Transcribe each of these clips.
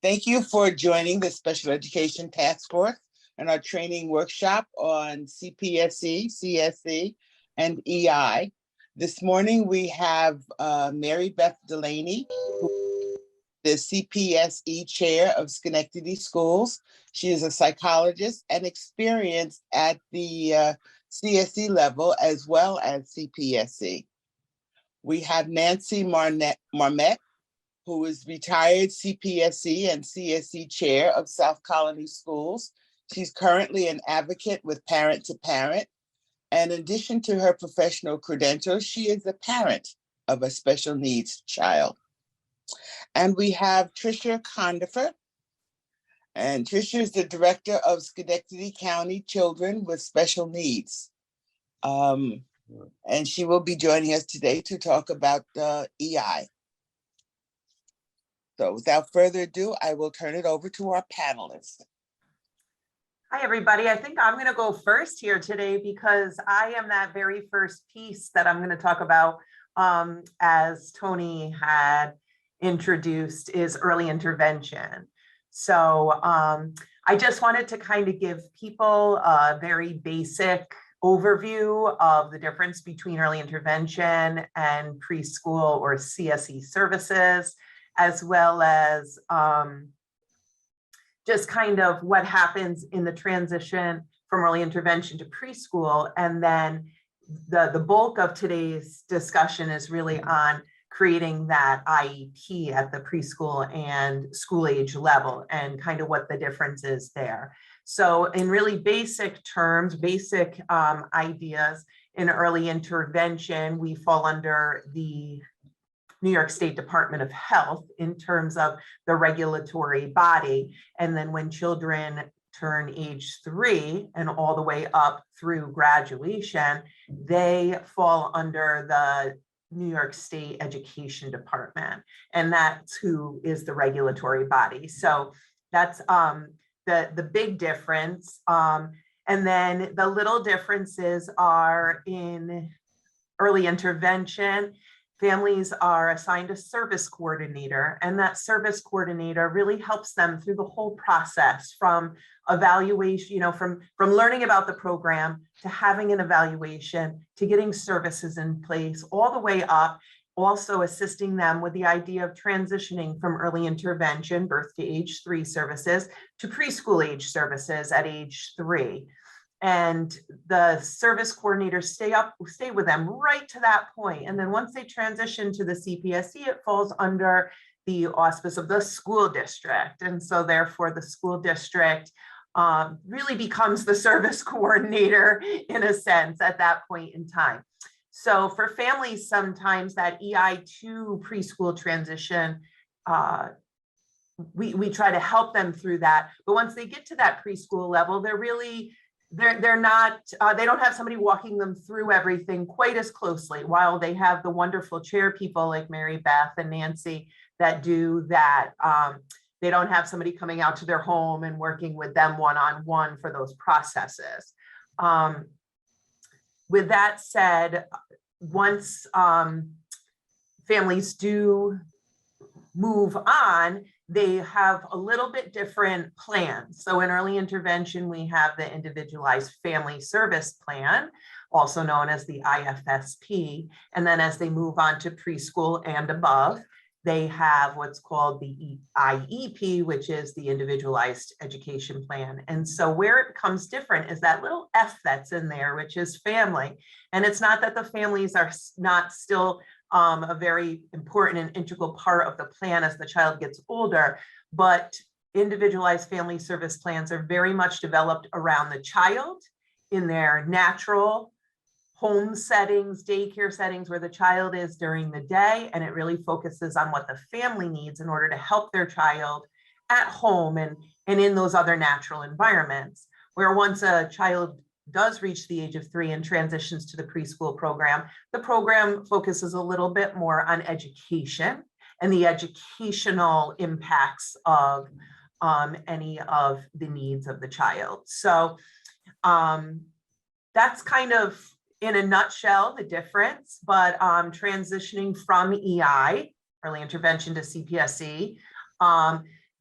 Thank you for joining the Special Education Task Force and our training workshop on CPSE, CSE, and EI. This morning we have Mary Beth Delaney, the CPSE chair of Schenectady Schools. She is a psychologist and experienced at the CSE level as well as CPSE. We have Nancy Marmette, who is retired CPSE and CSE chair of South Colony Schools. She's currently an advocate with Parent to Parent. And in addition to her professional credentials, she is a parent of a special needs child. And we have Tricia Condifer. And Tricia is the director of Schenectady County Children with Special Needs. And she will be joining us today to talk about EI. So without further ado, I will turn it over to our panelists. Hi, everybody. I think I'm going to go first here today because I am that very first piece that I'm going to talk about, as Tony had introduced, is early intervention. So I just wanted to kind of give people a very basic overview of the difference between early intervention and preschool or CSE services, as well as just kind of what happens in the transition from early intervention to preschool. And then the bulk of today's discussion is really on creating that IEP at the preschool and school age level and kind of what the difference is there. So in really basic terms, basic ideas, in early intervention, we fall under the New York State Department of Health in terms of the regulatory body. And then when children turn age 3 and all the way up through graduation, they fall under the New York State Education Department. And that's who is the regulatory body. So that's the big difference. And then the little differences are in early intervention. Families are assigned a service coordinator, and that service coordinator really helps them through the whole process, from evaluation, from learning about the program to having an evaluation to getting services in place, all the way up, also assisting them with the idea of transitioning from early intervention, birth to age 3 services, to preschool age services at age 3. And the service coordinators stay with them right to that point. And then once they transition to the CPSE, it falls under the auspice of the school district. And so therefore the school district really becomes the service coordinator in a sense at that point in time. So for families, sometimes that EI to preschool transition, we try to help them through that. But once they get to that preschool level, they're not, they don't have somebody walking them through everything quite as closely, while they have the wonderful chair people like Mary Beth and Nancy that do that. They don't have somebody coming out to their home and working with them one-on-one for those processes. With that said, once families do move on, they have a little bit different plans. So in early intervention, we have the Individualized Family Service Plan, also known as the IFSP. And then as they move on to preschool and above, they have what's called the IEP, which is the Individualized Education Plan. And so where it becomes different is that little F that's in there, which is family. And it's not that the families are not still a very important and integral part of the plan as the child gets older, but individualized family service plans are very much developed around the child in their natural home settings, daycare settings where the child is during the day, and it really focuses on what the family needs in order to help their child at home and in those other natural environments. Where once a child does reach the age of 3 and transitions to the preschool program, the program focuses a little bit more on education and the educational impacts of any of the needs of the child. So that's kind of, in a nutshell, the difference. But transitioning from EI, early intervention, to CPSE,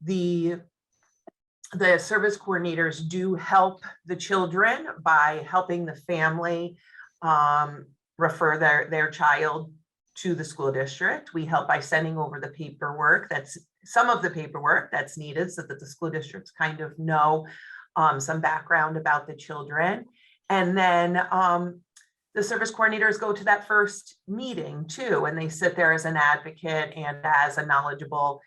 the service coordinators do help the children by helping the family refer their child to the school district. We help by sending over the paperwork, that's some of the paperwork that's needed so that the school districts kind of know some background about the children. And then the service coordinators go to that first meeting too, and they sit there as an advocate and as a knowledgeable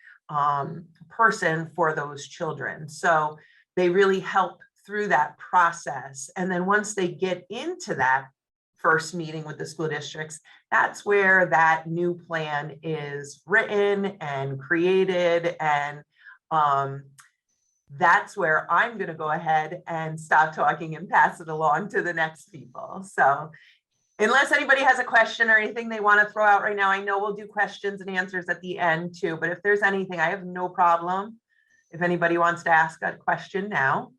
person for those children. So they really help through that process. And then once they get into that first meeting with the school districts, that's where that new plan is written and created. And that's where I'm going to go ahead and stop talking and pass it along to the next people. So unless anybody has a question or anything they want to throw out right now, I know we'll do questions and answers at the end too, but if there's anything, I have no problem if anybody wants to ask a question now.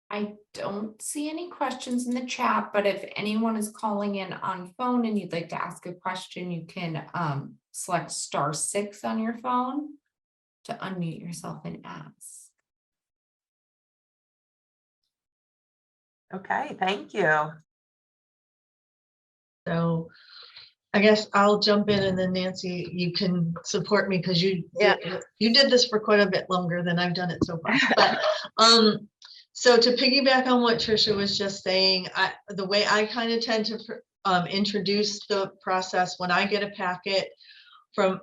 I don't see any questions in the chat, but if anyone is calling in on phone and you'd like to ask a question, you can select *6 on your phone to unmute yourself and ask. Okay, thank you. So I guess I'll jump in, and then Nancy, you can support me because you did this for quite a bit longer than I've done it so far. But so to piggyback on what Tricia was just saying, the way I kind of tend to introduce the process when I get a packet from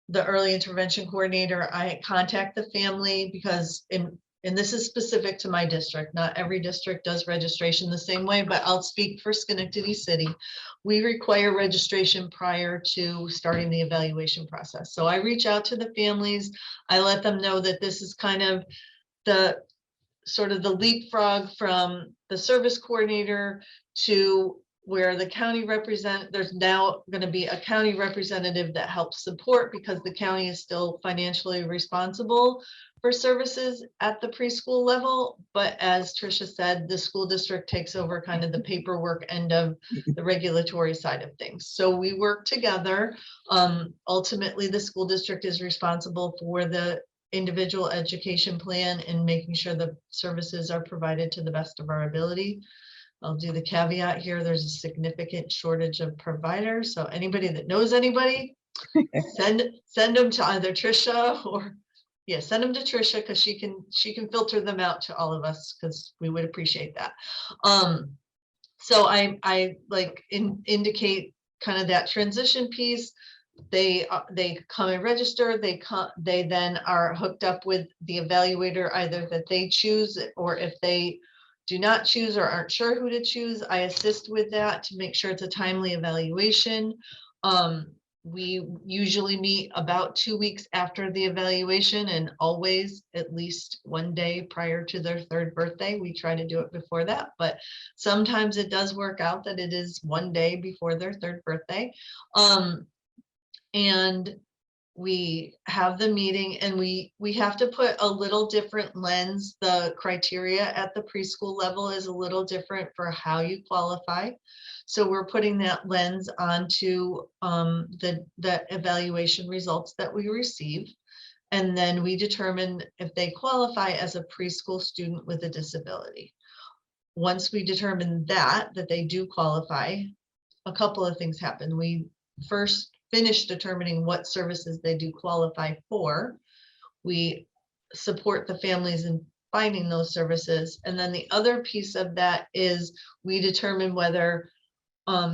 the early intervention coordinator, I contact the family because and this is specific to my district. Not every district does registration the same way, but I'll speak for Schenectady City. We require registration prior to starting the evaluation process. So I reach out to the families. I let them know that this is kind of the sort of the leapfrog from the service coordinator to where the county there's now going to be a county representative that helps support, because the county is still financially responsible for services at the preschool level. But as Tricia said, the school district takes over kind of the paperwork end of the regulatory side of things. So we work together. Ultimately, the school district is responsible for the individual education plan and making sure the services are provided to the best of our ability. I'll do the caveat here. There's a significant shortage of providers. So anybody that knows anybody, send them to either Tricia or send them to Tricia, because she can filter them out to all of us, because we would appreciate that. So I like indicate kind of that transition piece. They come and register. They then are hooked up with the evaluator, either that they choose, or if they do not choose or aren't sure who to choose, I assist with that to make sure it's a timely evaluation. We usually meet about 2 weeks after the evaluation, and always at least one day prior to their 3rd birthday. We try to do it before that, but sometimes it does work out that it is one day before their 3rd birthday. And we have the meeting, and we have to put a little different lens. The criteria at the preschool level is a little different for how you qualify. So we're putting that lens onto the evaluation results that we receive. And then we determine if they qualify as a preschool student with a disability. Once we determine that they do qualify, a couple of things happen. We first finish determining what services they do qualify for. We support the families in finding those services. And then the other piece of that is we determine whether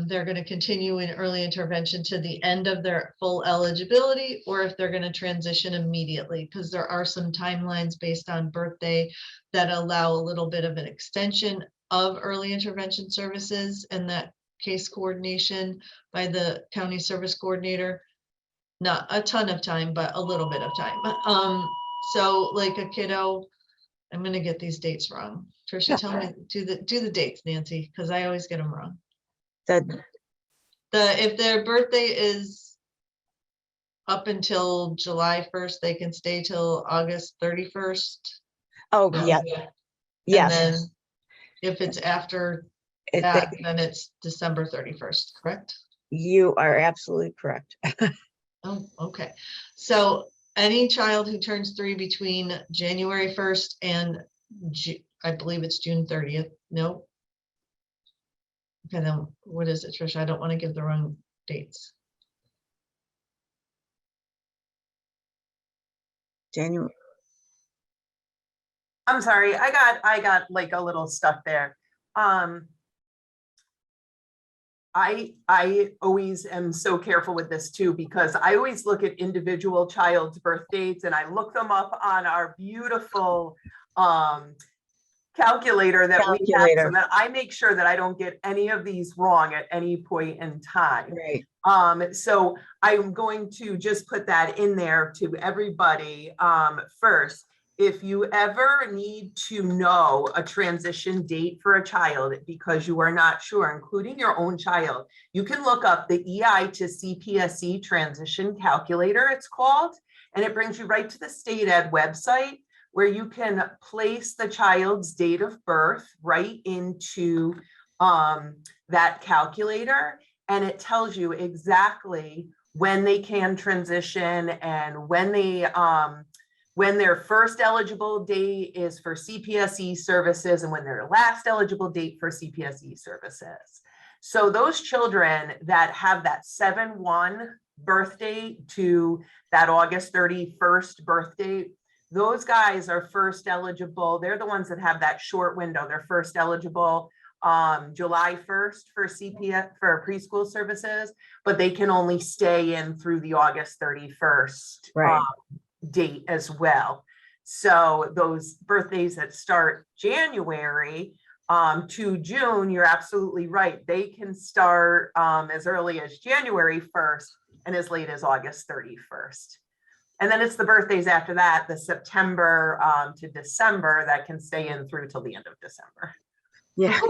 they're going to continue in early intervention to the end of their full eligibility, or if they're going to transition immediately, because there are some timelines based on birthday that allow a little bit of an extension of early intervention services, and that case coordination by the county service coordinator. Not a ton of time, but a little bit of time. So like a kiddo, I'm going to get these dates wrong. Tricia, tell me, do the dates, Nancy, because I always get them wrong. If their birthday is up until July 1st, they can stay till August 31st. Oh, No. yeah. And Yes. then if it's after that, then it's December 31st, correct? You are absolutely correct. Oh, okay. So, any child who turns 3 between January 1st and I believe it's June 30th. No. Okay, then what is it, Trisha? I don't want to give the wrong dates. January. I'm sorry, I got like a little stuck there. I always am so careful with this too, because I always look at individual child's birth dates and I look them up on our beautiful calculator that we have, so that I make sure that I don't get any of these wrong at any point in time. Right. So I'm going to just put that in there to everybody. First, if you ever need to know a transition date for a child because you are not sure, including your own child, you can look up the EI to CPSE transition calculator, it's called, and it brings you right to the state ed website where you can place the child's date of birth right into that calculator, and it tells you exactly when they can transition and when they when their first eligible date is for CPSE services and when their last eligible date for CPSE services. So those children that have that 7/1 birth date to that August 31st birth date, those guys are first eligible. They're the ones that have that short window. They're first eligible July 1st for CPS for preschool services, but they can only stay in through the August 31st Right. Date as well. So those birthdays that start January to June, you're absolutely right. They can start as early as January 1st and as late as August 31st. And then it's the birthdays after that, the September to December, that can stay in through till the end of December. Yeah.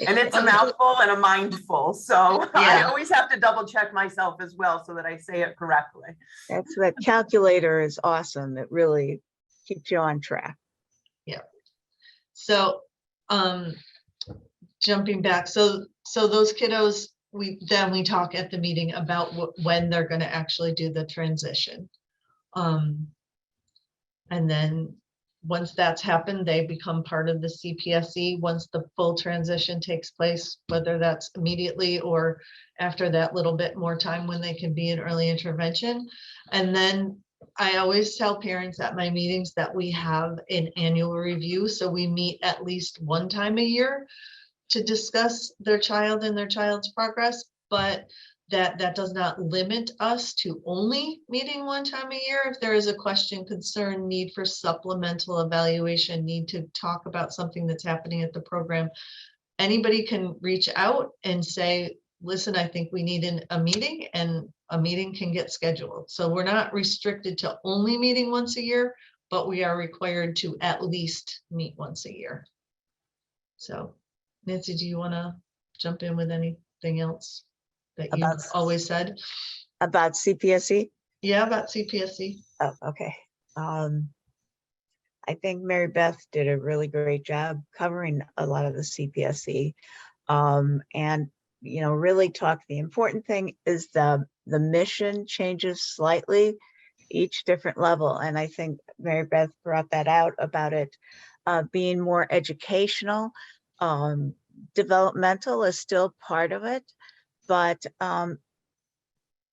And it's a mouthful and a mindful. So I Yeah. always have to double check myself as well so that I say it correctly. That's that calculator is awesome. It really keeps you on track. So jumping back, so those kiddos, we talk at the meeting about when they're going to actually do the transition. And then once that's happened, they become part of the CPSE once the full transition takes place, whether that's immediately or after that little bit more time when they can be in early intervention. And then I always tell parents at my meetings that we have an annual review. So we meet at least one time a year to discuss their child and their child's progress, but that does not limit us to only meeting one time a year. If there is a question, concern, need for supplemental evaluation, need to talk about something that's happening at the program, anybody can reach out and say, listen, I think we need a meeting, and a meeting can get scheduled. So we're not restricted to only meeting once a year, but we are required to at least meet once a year. So Nancy, do you want to jump in with anything else that you've always said About CPSE? Yeah, about CPSE. Oh, okay. I think Mary Beth did a really great job covering a lot of the CPSE. And, you know, really the important thing is the mission changes slightly each different level. And I think Mary Beth brought that out about it being more educational. Developmental is still part of it, but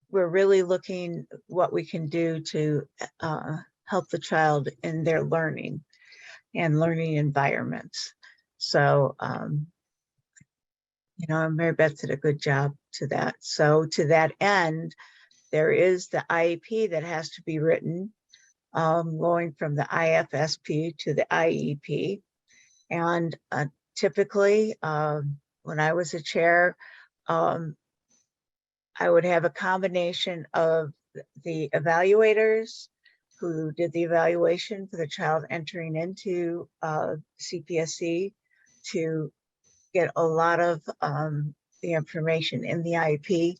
we're really looking what we can do to help the child in their learning and learning environments. So, you know, Mary Beth did a good job to that. So to that end, there is the IEP that has to be written, going from the IFSP to the IEP. And typically, when I was a chair, I would have a combination of the evaluators who did the evaluation for the child entering into CPSE to get a lot of the information in the IEP.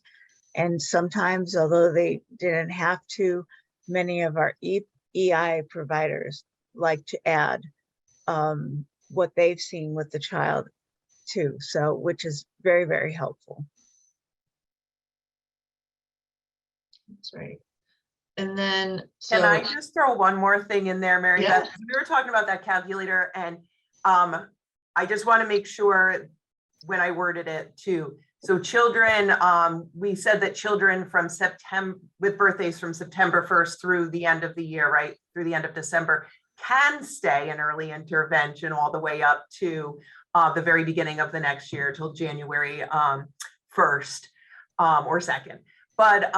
And sometimes, although they didn't have to, many of our EI providers like to add what they've seen with the child too. So, which is very, very helpful. That's right. And then, Can I so, just throw one more thing in there, Mary Yeah. Beth? We were talking about that calculator, and I just want to make sure when I worded it too. So children, we said that children from September, with birthdays from September 1st through the end of the year, right, through the end of December, can stay in early intervention all the way up to the very beginning of the next year till January 1st or 2nd. But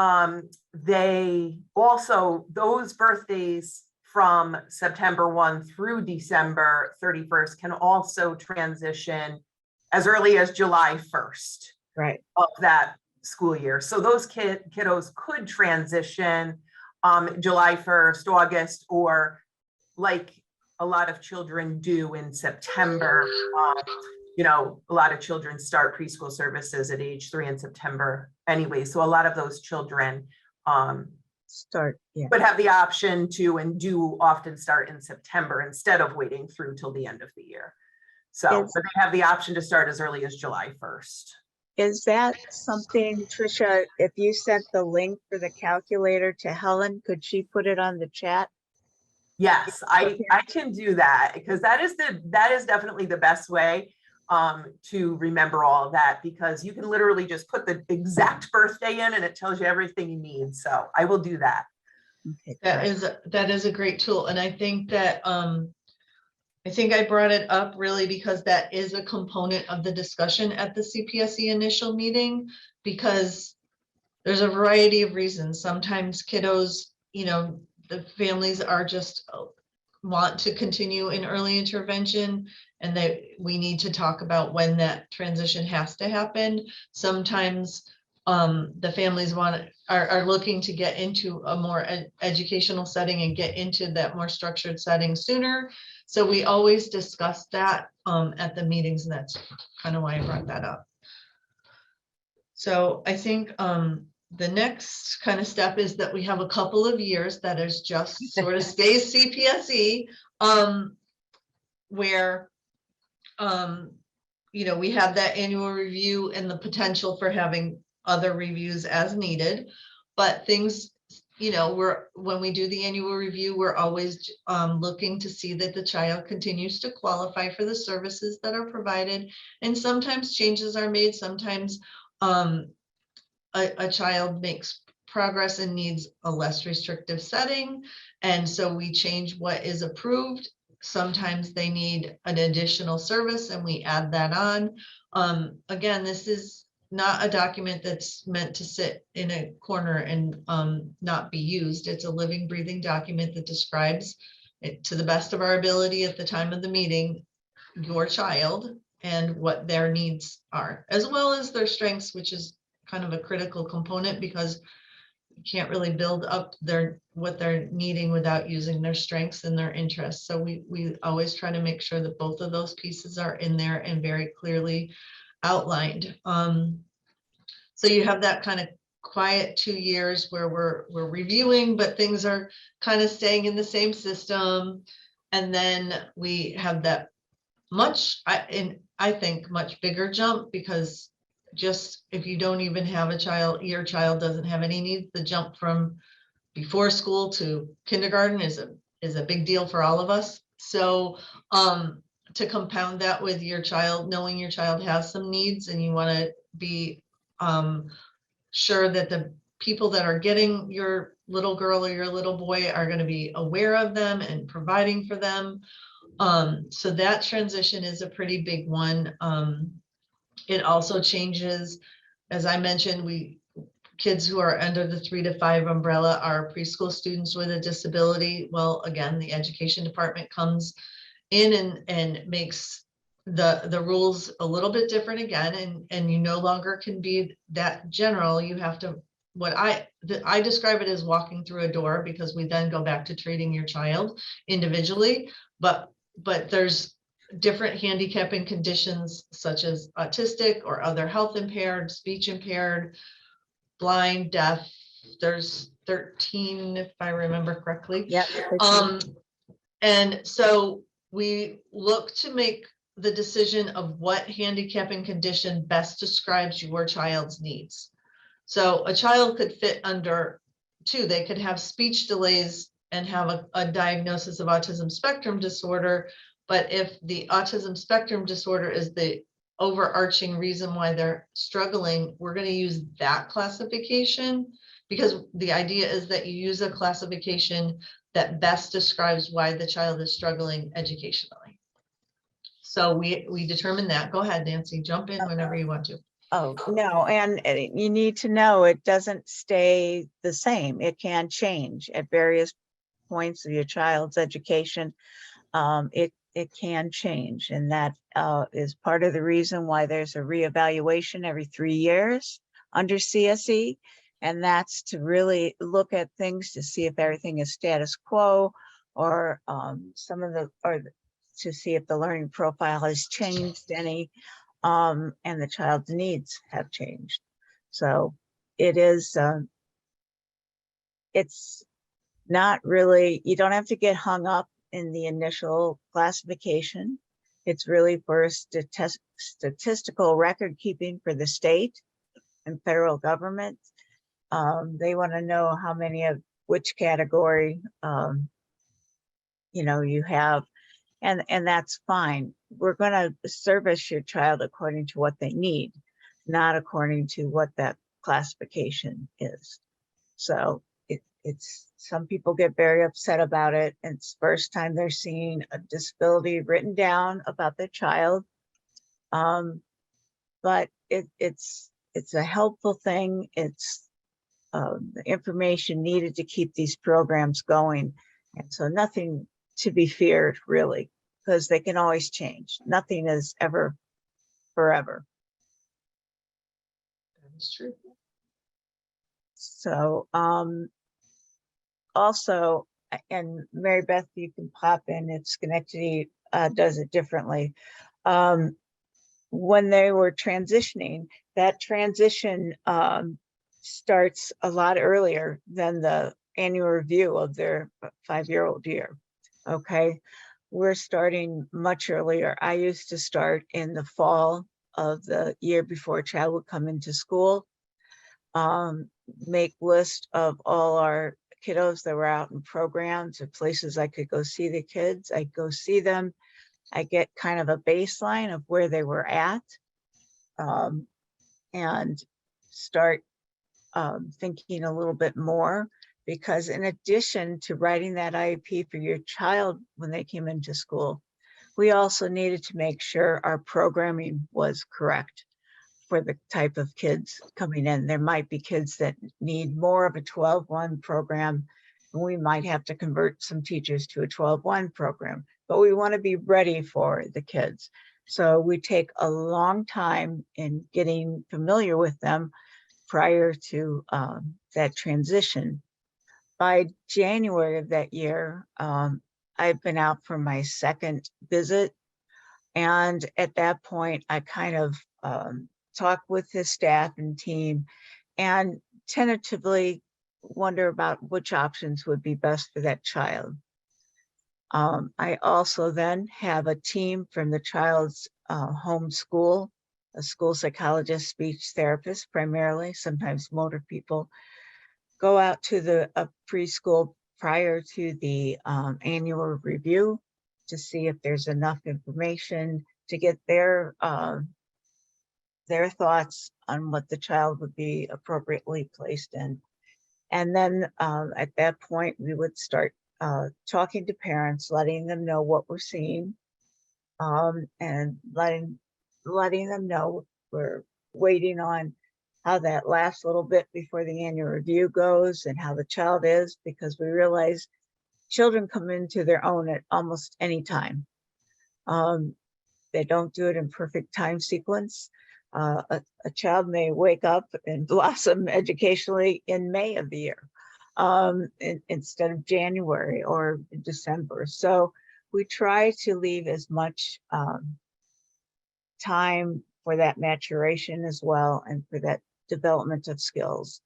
they also, those birthdays from September 1 through December 31st can also transition as early as July 1st Right. of that school year. So those kiddos could transition July 1st, August, or like a lot of children do in September. You know, a lot of children start preschool services at age 3 in September anyway. So a lot of those children Start, yeah. would have the option to, and do often start in September instead of waiting through till the end of the year. So Is- but they have the option to start as early as July 1st. Is that something, Tricia, if you sent the link for the calculator to Helen, could she put it on the chat? Yes, I can do that, because that is definitely the best way to remember all of that, because you can literally just put the exact birthday in and it tells you everything you need. So I will do that. Okay, that great. is a great tool. And I think that, I think I brought it up really because that is a component of the discussion at the CPSE initial meeting, because there's a variety of reasons. Sometimes kiddos, you know, the families are just want to continue in early intervention, and that we need to talk about when that transition has to happen. Sometimes the families are looking to get into a more educational setting and get into that more structured setting sooner. So we always discuss that at the meetings, and that's kind of why I brought that up. So I think the next kind of step is that we have a couple of years that is just sort of stays CPSE, where you know, we have that annual review and the potential for having other reviews as needed. But things, you know, when we do the annual review, we're always looking to see that the child continues to qualify for the services that are provided. And sometimes changes are made. Sometimes a child makes progress and needs a less restrictive setting, and so we change what is approved. Sometimes they need an additional service and we add that on. Again, this is not a document that's meant to sit in a corner and not be used. It's a living, breathing document that describes it to the best of our ability at the time of the meeting, your child and what their needs are, as well as their strengths, which is kind of a critical component, because you can't really build up what they're needing without using their strengths and their interests. So we always try to make sure that both of those pieces are in there and very clearly outlined. So you have that kind of quiet 2 years where we're reviewing, but things are kind of staying in the same system. And then we have that I think much bigger jump, because just if you don't even have a child, your child doesn't have any needs, the jump from before school to kindergarten is a big deal for all of us. So to compound that with your child, knowing your child has some needs, and you want to be sure that the people that are getting your little girl or your little boy are going to be aware of them and providing for them. So that transition is a pretty big one. It also changes, as I mentioned, kids who are under the 3 to 5 umbrella are preschool students with a disability. Well, again, the education department comes in and makes the rules a little bit different again, and you no longer can be that general. You have to, what I describe it as walking through a door, because we then go back to treating your child individually, but there's different handicapping conditions such as autistic or other health impaired, speech impaired, blind, deaf. There's 13, if I remember correctly. Yeah. And so we look to make the decision of what handicapping condition best describes your child's needs. So a child could fit under too. They could have speech delays and have a diagnosis of autism spectrum disorder. But if the autism spectrum disorder is the overarching reason why they're struggling, we're going to use that classification, because the idea is that you use a classification that best describes why the child is struggling educationally. So we determined that. Go ahead, Nancy, jump in whenever you want to. Oh, no, and you need to know it doesn't stay the same. It can change at various points of your child's education. It can change, and that is part of the reason why there's a reevaluation every 3 years under CSE. And that's to really look at things to see if everything is status quo, or to see if the learning profile has changed any, and the child's needs have changed. So it is, it's not really, you don't have to get hung up in the initial classification. It's really for statistical record keeping for the state and federal government. They want to know how many of which category, you have, and that's fine. We're going to service your child according to what they need, not according to what that classification is. So it's some people get very upset about it. And it's the first time they're seeing a disability written down about their child. But it's a helpful thing. It's the information needed to keep these programs going. And so nothing to be feared, really, because they can always change. Nothing is ever forever. That is true. So also, and Mary Beth, you can pop in, if Schenectady does it differently. When they were transitioning, that transition starts a lot earlier than the annual review of their 5-year-old year. Okay, we're starting much earlier. I used to start in the fall of the year before a child would come into school, make list of all our kiddos that were out in programs or places I could go see the kids. I'd go see them. I get kind of a baseline of where they were at, and start thinking a little bit more, because in addition to writing that IEP for your child when they came into school, we also needed to make sure our programming was correct for the type of kids coming in. There might be kids that need more of a 12-1 program, and we might have to convert some teachers to a 12-1 program, but we want to be ready for the kids. So we take a long time in getting familiar with them prior to that transition. By January of that year, I've been out for my second visit. And at that point, I kind of talk with his staff and team and tentatively wonder about which options would be best for that child. I also then have a team from the child's home school, a school psychologist, speech therapist primarily, sometimes motor people, go out to the preschool prior to the annual review to see if there's enough information to get their thoughts on what the child would be appropriately placed in. And then at that point, we would start talking to parents, letting them know what we're seeing, and letting them know we're waiting on how that last little bit before the annual review goes and how the child is, because we realize children come into their own at almost any time. They don't do it in perfect time sequence. A child may wake up and blossom educationally in May of the year, instead of January or December. So we try to leave as much time for that maturation as well, and for that development of skills.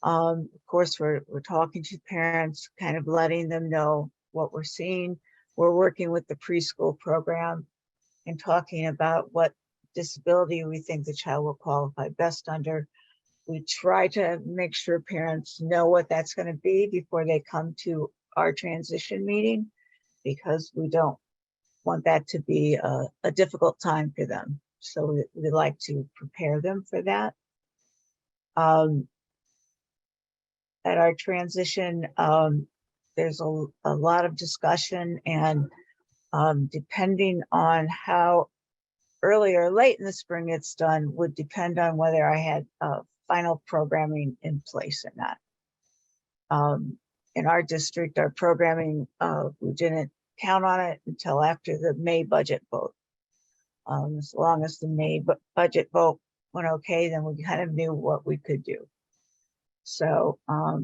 Of course, we're talking to parents, kind of letting them know what we're seeing. We're working with the preschool program and talking about what disability we think the child will qualify best under. We try to make sure parents know what that's going to be before they come to our transition meeting, because we don't want that to be a difficult time for them. So we like to prepare them for that. At our transition, there's a lot of discussion, and depending on how early or late in the spring it's done would depend on whether I had final programming in place or not. In our district, our programming, we didn't count on it until after the May budget vote. As long as the May budget vote went okay, then we kind of knew what we could do. So I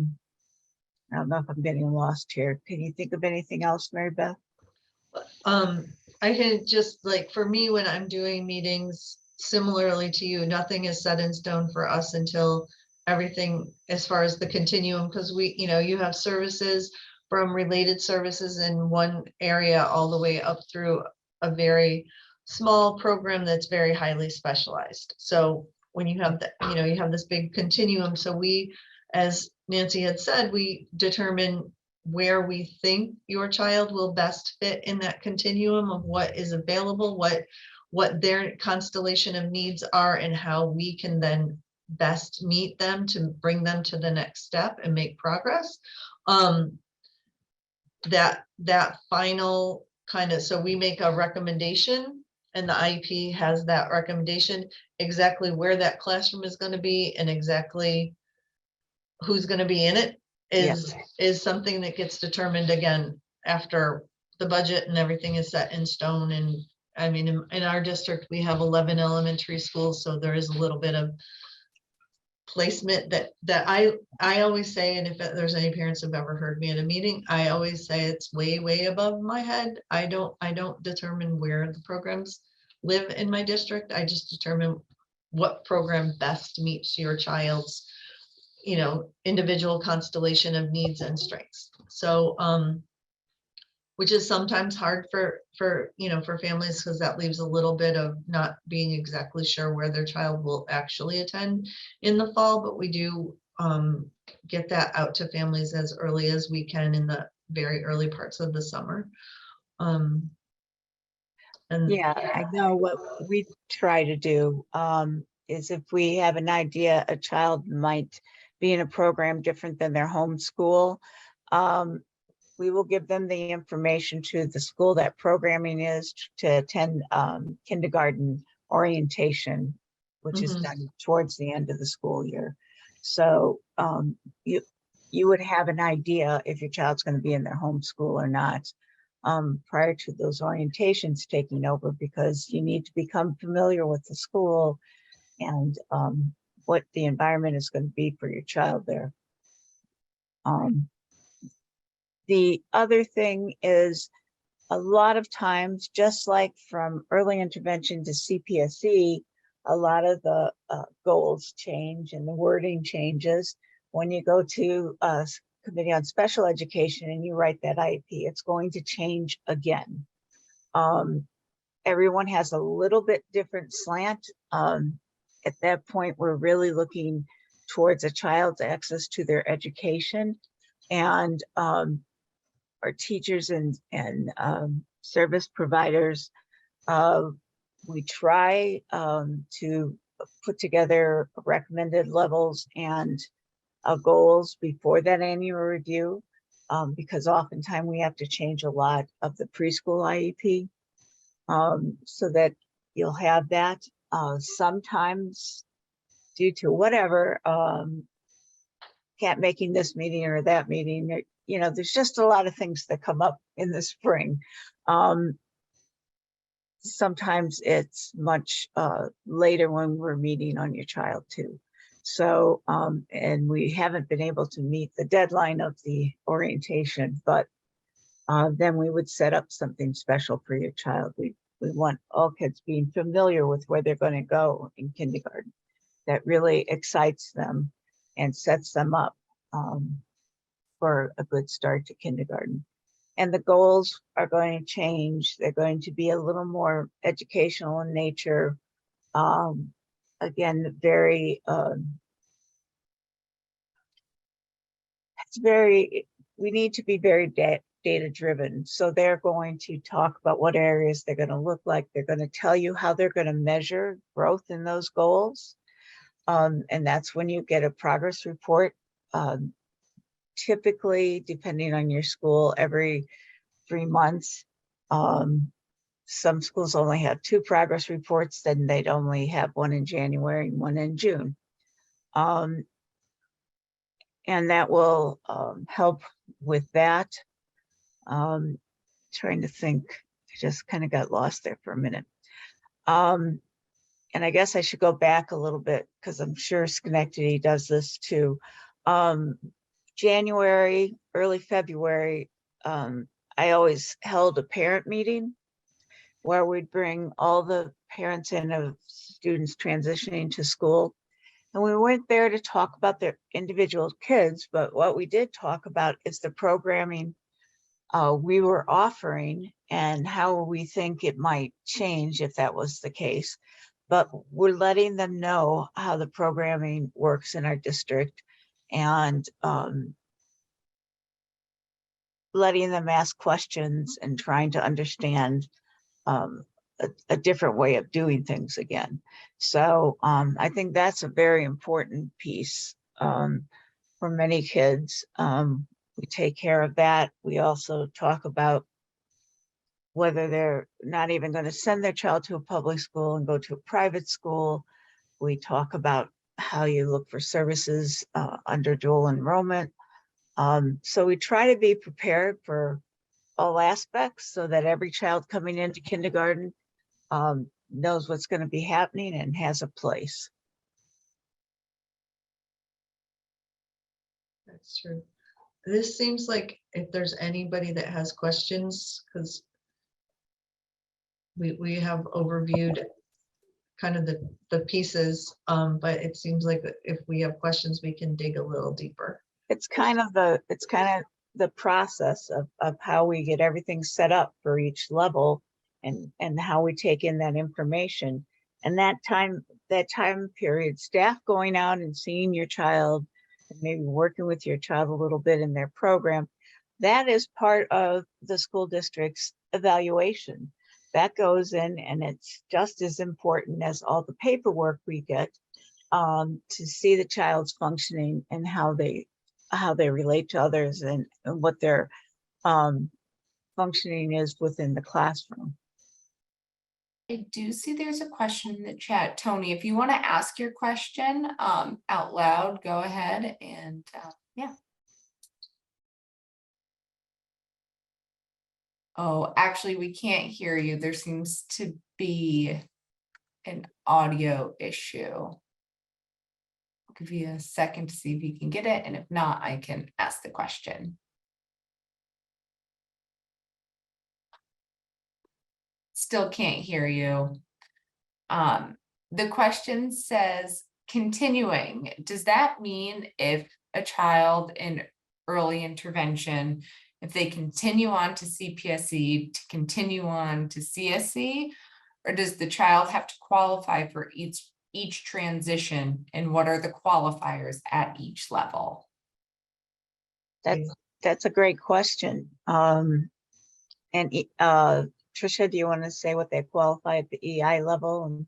don't know if I'm getting lost here. Can you think of anything else, Mary Beth? I can just, like, for me, when I'm doing meetings, similarly to you, nothing is set in stone for us until everything, as far as the continuum, because we, you have services from related services in one area all the way up through a very small program that's very highly specialized. So when you have that, you have this big continuum. So we, as Nancy had said, we determine where we think your child will best fit in that continuum of what is available, what their constellation of needs are, and how we can then best meet them to bring them to the next step and make progress. That final kind of, so we make a recommendation, and the IEP has that recommendation, exactly where that classroom is going to be and exactly who's going to be in it is something that gets determined again after the budget and everything is set in stone. And I mean, in our district, we have 11 elementary schools, so there is a little bit of placement that I always say, and if there's any parents who've ever heard me at a meeting, I always say it's way above my head. I don't determine where the programs live in my district. I just determine what program best meets your child's individual constellation of needs and strengths. So which is sometimes hard for families, because that leaves a little bit of not being exactly sure where their child will actually attend in the fall. But we do get that out to families as early as we can in the very early parts of the summer. And Yeah, I know what we try to do is, if we have an idea a child might be in a program different than their home school, we will give them the information to the school that programming is to attend kindergarten orientation, which is done towards the end of the school year. So you would have an idea if your child's going to be in their home school or not prior to those orientations taking over, because you need to become familiar with the school and what the environment is going to be for your child there. The other thing is, a lot of times, just like from early intervention to CPSE, a lot of the goals change and the wording changes. When you go to Committee on Special Education and you write that IEP, it's going to change again. Everyone has a little bit different slant. At that point, we're really looking towards a child's access to their education, and our teachers and service providers, we try to put together recommended levels and goals before that annual review, because oftentimes we have to change a lot of the preschool IEP, so that you'll have that. Sometimes, due to whatever, can't making this meeting or that meeting, there's just a lot of things that come up in the spring. Sometimes it's much later when we're meeting on your child too. So, and we haven't been able to meet the deadline of the orientation, but then we would set up something special for your child. We want all kids being familiar with where they're going to go in kindergarten. That really excites them and sets them up for a good start to kindergarten. And the goals are going to change. They're going to be a little more educational in nature. Again, very we need to be very data driven. So they're going to talk about what areas they're going to look like. They're going to tell you how they're going to measure growth in those goals. And that's when you get a progress report. Typically, depending on your school, every 3 months. Some schools only have 2 progress reports, then they'd only have one in January and one in June. And that will help with that. Trying to think, I just kind of got lost there for a minute. And I guess I should go back a little bit because I'm sure Schenectady does this too. January, early February, I always held a parent meeting where we'd bring all the parents in of students transitioning to school. And we weren't there to talk about their individual kids, but what we did talk about is the programming we were offering and how we think it might change if that was the case. But we're letting them know how the programming works in our district and letting them ask questions and trying to understand a different way of doing things again. So I think that's a very important piece for many kids. We take care of that. We also talk about whether they're not even going to send their child to a public school and go to a private school. We talk about how you look for services under dual enrollment. So we try to be prepared for all aspects so that every child coming into kindergarten knows what's going to be happening and has a place. That's true. This seems like if there's anybody that has questions, because we have overviewed kind of the pieces, but it seems like if we have questions, we can dig a little deeper. It's kind of the process of how we get everything set up for each level and how we take in that information. And that time period, staff going out and seeing your child and maybe working with your child a little bit in their program, that is part of the school district's evaluation. That goes in and it's just as important as all the paperwork we get to see the child's functioning and how they relate to others and what their functioning is within the classroom. I do see there's a question in the chat. Tony, if you want to ask your question out loud, go ahead and yeah. Oh, actually, we can't hear you. There seems to be an audio issue. I'll give you a second to see if you can get it. And if not, I can ask the question. Still can't hear you. The question says, continuing, does that mean if a child in early intervention, if they continue on to CPSE, to continue on to CSE, or does the child have to qualify for each transition, and what are the qualifiers at each level? That's a great question. And Tricia, do you want to say what they qualify at the EI level?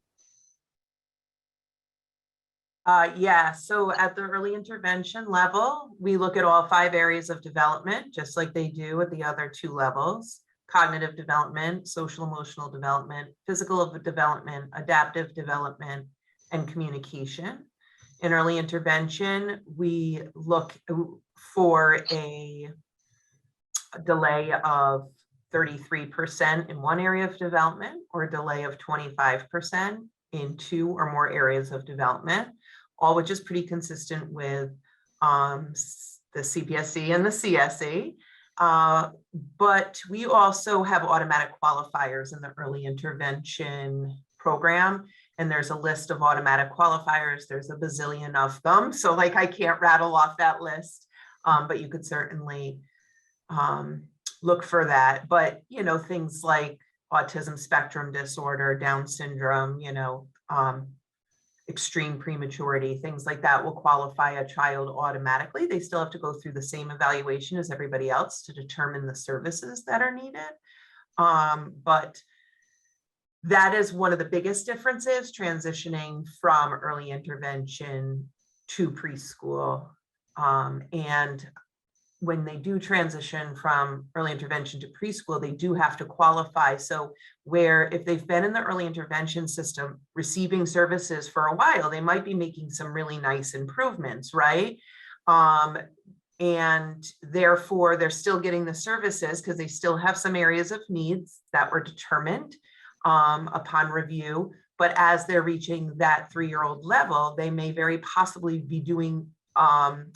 Yeah, so at the early intervention level, we look at all 5 areas of development, just like they do at the other 2 levels: cognitive development, social emotional development, physical development, adaptive development, and communication. In early intervention, we look for a delay of 33% in one area of development, or a delay of 25% in 2 or more areas of development, all which is pretty consistent with the CPSE and the CSE. But we also have automatic qualifiers in the early intervention program. And there's a list of automatic qualifiers. There's a bazillion of them. So like, I can't rattle off that list, but you could certainly look for that. But, you know, things like autism spectrum disorder, Down syndrome, you know, extreme prematurity, things like that will qualify a child automatically. They still have to go through the same evaluation as everybody else to determine the services that are needed. But that is one of the biggest differences, transitioning from early intervention to preschool. And when they do transition from early intervention to preschool, they do have to qualify. So where if they've been in the early intervention system receiving services for a while, they might be making some really nice improvements, right? And therefore they're still getting the services because they still have some areas of needs that were determined upon review. But as they're reaching that 3-year-old level, they may very possibly be doing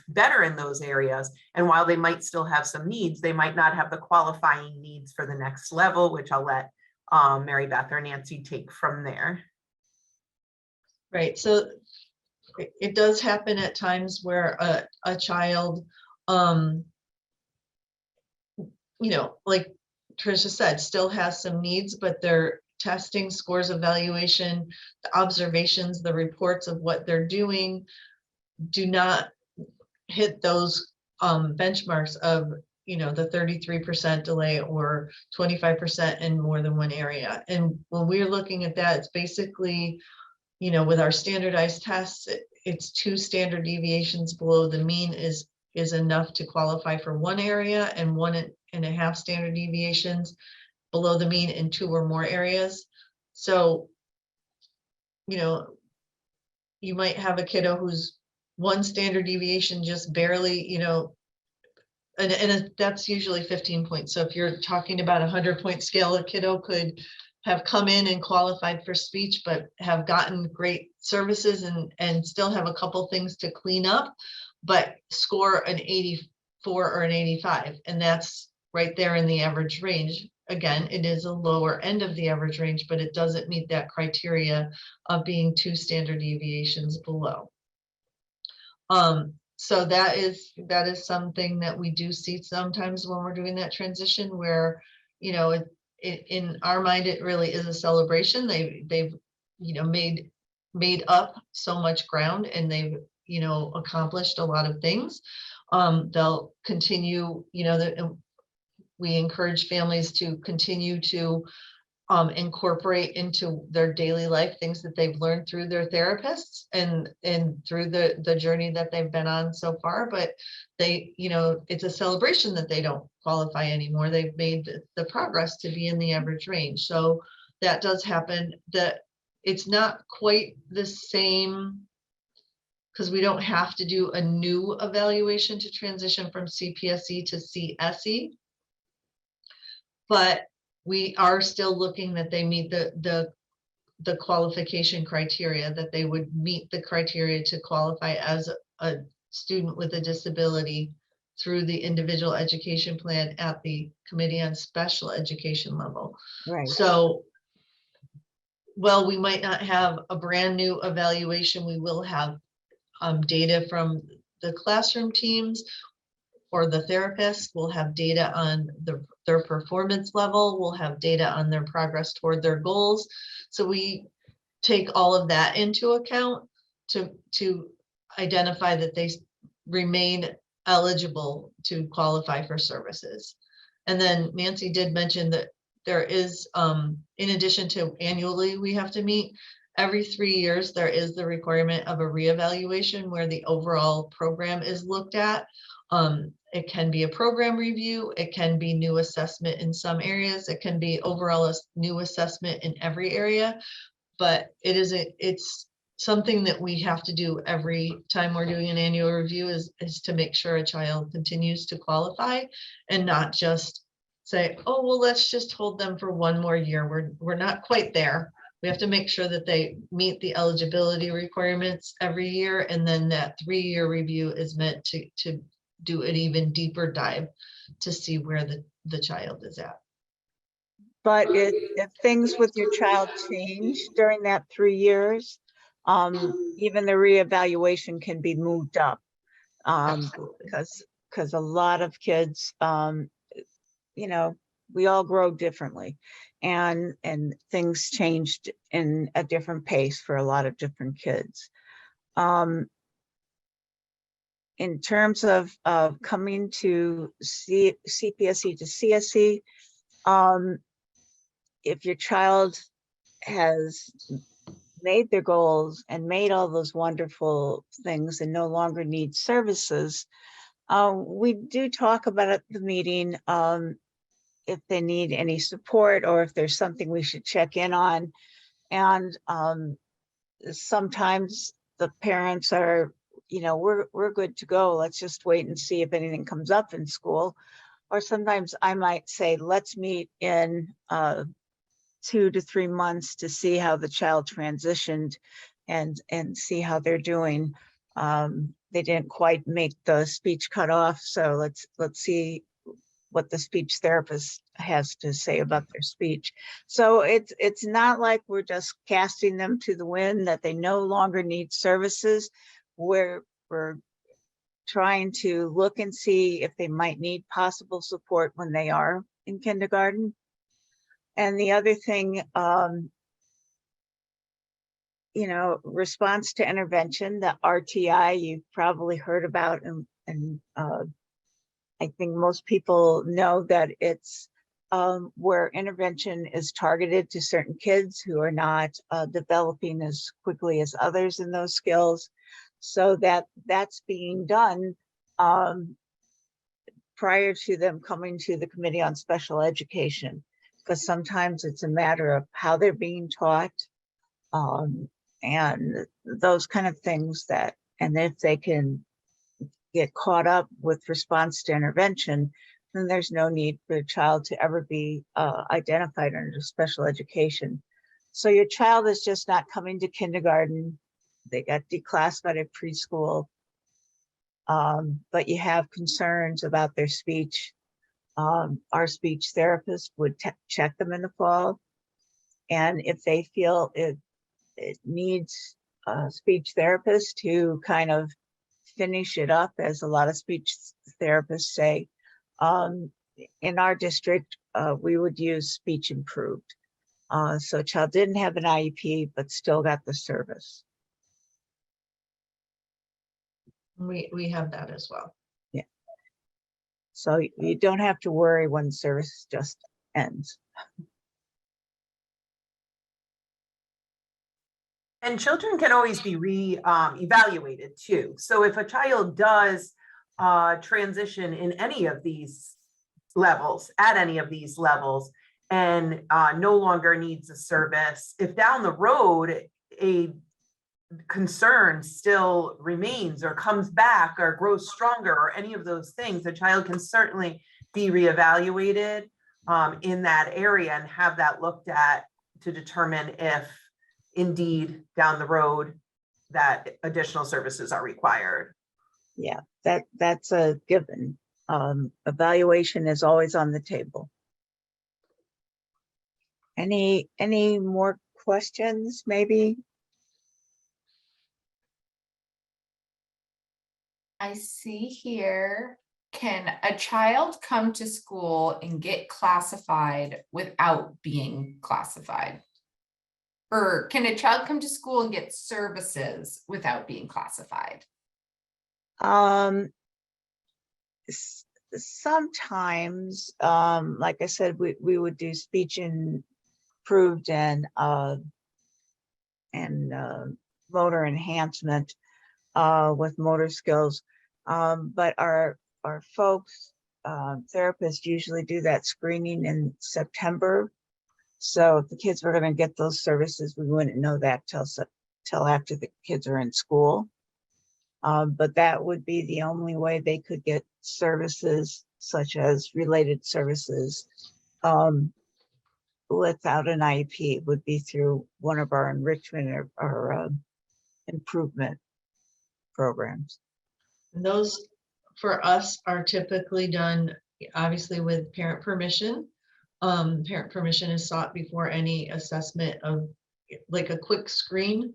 better in those areas. And while they might still have some needs, they might not have the qualifying needs for the next level, which I'll let Mary Beth or Nancy take from there. Right, so it does happen at times where a child, you know, like Tricia said, still has some needs, but their testing scores, evaluation, the observations, the reports of what they're doing do not hit those benchmarks of, you know, the 33% delay or 25% in more than one area. And when we're looking at that, it's basically, you know, with our standardized tests, it's 2 standard deviations below the mean is enough to qualify for one area, and 1.5 standard deviations below the mean in 2 or more areas. So, you know, you might have a kiddo who's 1 standard deviation just barely, you know, and that's usually 15 points. So if you're talking about a 100-point scale, a kiddo could have come in and qualified for speech, but have gotten great services and still have a couple things to clean up, but score an 84 or an 85. And that's right there in the average range. Again, it is a lower end of the average range, but it doesn't meet that criteria of being 2 standard deviations below. So that is something that we do see sometimes when we're doing that transition, where, you know, in our mind, it really is a celebration. They've you know, made up so much ground, and they've, you know, accomplished a lot of things. They'll continue, you know, we encourage families to continue to incorporate into their daily life things that they've learned through their therapists and through the journey that they've been on so far. But they, you know, it's a celebration that they don't qualify anymore. They've made the progress to be in the average range. So that does happen. That it's not quite the same, because we don't have to do a new evaluation to transition from CPSE to CSE. But we are still looking that they meet the qualification criteria, that they would meet the criteria to qualify as a student with a disability through the individual education plan at the Committee on Special Education level. Right. So, well, we might not have a brand new evaluation. We will have data from the classroom teams or the therapist. We'll have data on their performance level. We'll have data on their progress toward their goals. So we take all of that into account to identify that they remain eligible to qualify for services. And then Nancy did mention that there is, in addition to annually we have to meet, every 3 years, there is the requirement of a reevaluation where the overall program is looked at. It can be a program review, it can be new assessment in some areas, it can be overall a new assessment in every area, but it's something that we have to do every time we're doing an annual review is to make sure a child continues to qualify and not just say, oh, well, let's just hold them for 1 more year. We're not quite there. We have to make sure that they meet the eligibility requirements every year, and then that 3-year review is meant to do an even deeper dive to see where the child is at. But if things with your child change during that 3 years, even the reevaluation can be moved up. Absolutely. Because a lot of kids, you know, we all grow differently, and things changed in a different pace for a lot of different kids. In terms of coming to CPSE to CSE, if your child has made their goals and made all those wonderful things and no longer needs services, we do talk about at the meeting if they need any support or if there's something we should check in on. And sometimes the parents are, we're good to go. Let's just wait and see if anything comes up in school. Or sometimes I might say, let's meet in 2 to 3 months to see how the child transitioned and see how they're doing. They didn't quite make the speech cutoff, so let's see what the speech therapist has to say about their speech. So it's not like we're just casting them to the wind that they no longer need services. We're trying to look and see if they might need possible support when they are in kindergarten. And the other thing, response to intervention, the RTI, you've probably heard about, and I think most people know that it's where intervention is targeted to certain kids who are not developing as quickly as others in those skills. So that's being done prior to them coming to the Committee on Special Education, because sometimes it's a matter of how they're being taught and those kind of things and if they can get caught up with response to intervention, then there's no need for a child to ever be identified under special education. So your child is just not coming to kindergarten. They got declassified at preschool, but you have concerns about their speech. Our speech therapist would check them in the fall. And if they feel it needs a speech therapist to kind of finish it up, as a lot of speech therapists say, in our district, we would use speech improved. So a child didn't have an IEP, but still got the service. We have that as well. Yeah. So you don't have to worry when service just ends. And children can always be evaluated too. So if a child does transition in any of these levels, at any of these levels, and no longer needs a service, if down the road a concern still remains or comes back or grows stronger or any of those things, the child can certainly be reevaluated in that area and have that looked at to determine if indeed down the road that additional services are required. Yeah, that's a given. Evaluation is always on the table. Any more questions, maybe? I see here, can a child come to school and get classified without being classified? Or can a child come to school and get services without being classified? Sometimes, like I said, we would do speech improved and motor enhancement with motor skills, but our folks, therapists usually do that screening in September. So if the kids were going to get those services, we wouldn't know that till after the kids are in school. But that would be the only way they could get services, such as related services, without an IEP, would be through one of our enrichment or improvement programs. And those for us are typically done, obviously, with parent permission. Parent permission is sought before any assessment of, like, a quick screen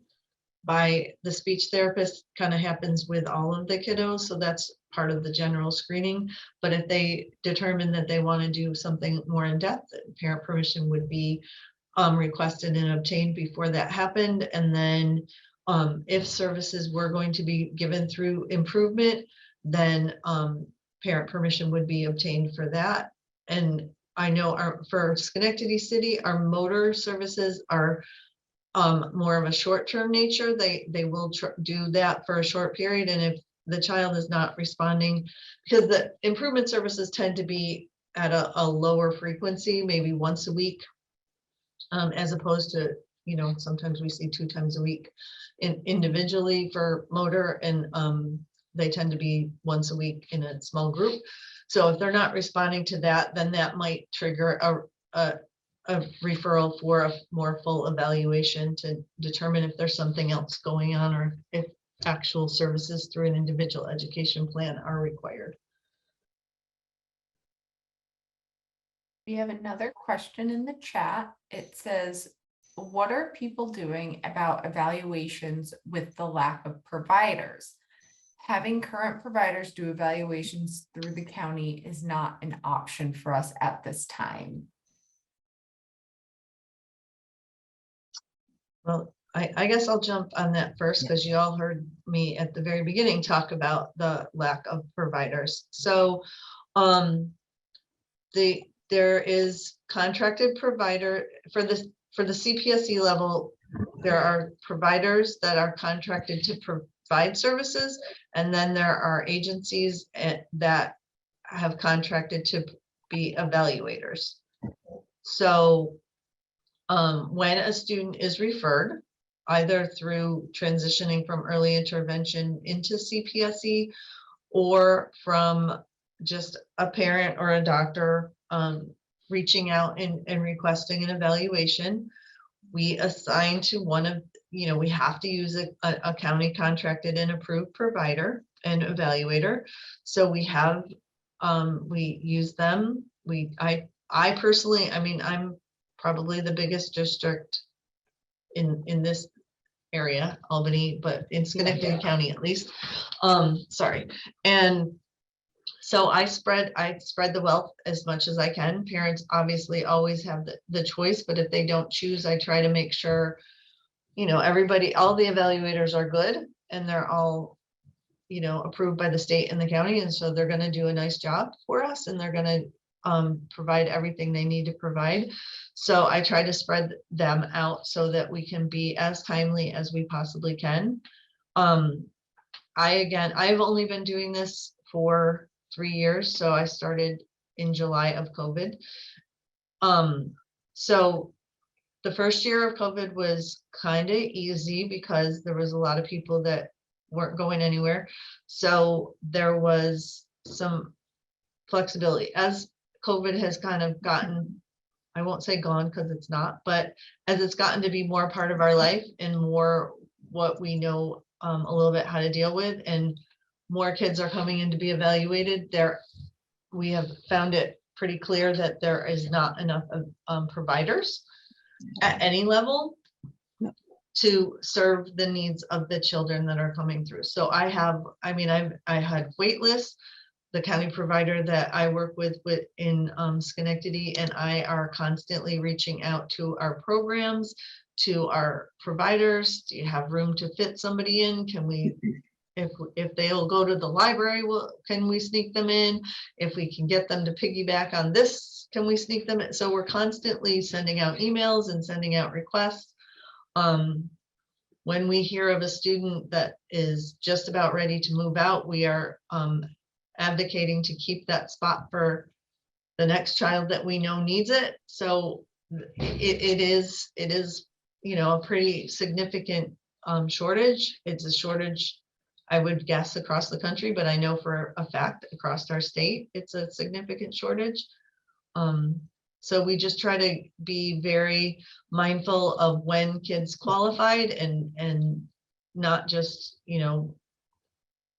by the speech therapist kind of happens with all of the kiddos. So that's part of the general screening. But if they determine that they want to do something more in depth, parent permission would be requested and obtained before that happened. And then if services were going to be given through improvement, then parent permission would be obtained for that. And I know for Schenectady City, our motor services are more of a short-term nature. They will do that for a short period. And if the child is not responding, because the improvement services tend to be at a lower frequency, maybe once a week, as opposed to, you know, sometimes we see 2 times a week individually for motor, and they tend to be once a week in a small group. So if they're not responding to that, then that might trigger a referral for a more full evaluation to determine if there's something else going on, or if actual services through an individual education plan are required. We have another question in the chat. It says, what are people doing about evaluations with the lack of providers? Having current providers do evaluations through the county is not an option for us at this time. Well, I guess I'll jump on that first, because you all heard me at the very beginning talk about the lack of providers. So there is contracted provider for the CPSE level. There are providers that are contracted to provide services, and then there are agencies that have contracted to be evaluators. So when a student is referred, either through transitioning from early intervention into CPSE, or from just a parent or a doctor reaching out and requesting an evaluation, we assign to one of, we have to use a county contracted and approved provider and evaluator. So we have, we use them. I personally, I'm probably the biggest district in this area, Albany, but in Schenectady County at least. Sorry. And so I spread the wealth as much as I can. Parents obviously always have the choice, but if they don't choose, I try to make sure, everybody, all the evaluators are good, and they're all, approved by the state and the county. And so they're going to do a nice job for us, and they're going to provide everything they need to provide. So I try to spread them out so that we can be as timely as we possibly can. I've only been doing this for 3 years. So I started in July of COVID. So the first year of COVID was kind of easy because there was a lot of people that weren't going anywhere. So there was some flexibility. As COVID has kind of gotten, I won't say gone because it's not, but as it's gotten to be more part of our life and more what we know a little bit how to deal with, and more kids are coming in to be evaluated, we have found it pretty clear that there is not enough providers at any level to serve the needs of the children that are coming through. So I had wait lists. The county provider that I work with in Schenectady and I are constantly reaching out to our programs, to our providers. Do you have room to fit somebody in? Can we, if they'll go to the library, can we sneak them in? If we can get them to piggyback on this, can we sneak them in? So we're constantly sending out emails and sending out requests. When we hear of a student that is just about ready to move out, we are advocating to keep that spot for the next child that we know needs it. So it is a pretty significant shortage. It's a shortage, I would guess, across the country, but I know for a fact across our state it's a significant shortage. So we just try to be very mindful of when kids qualified and not just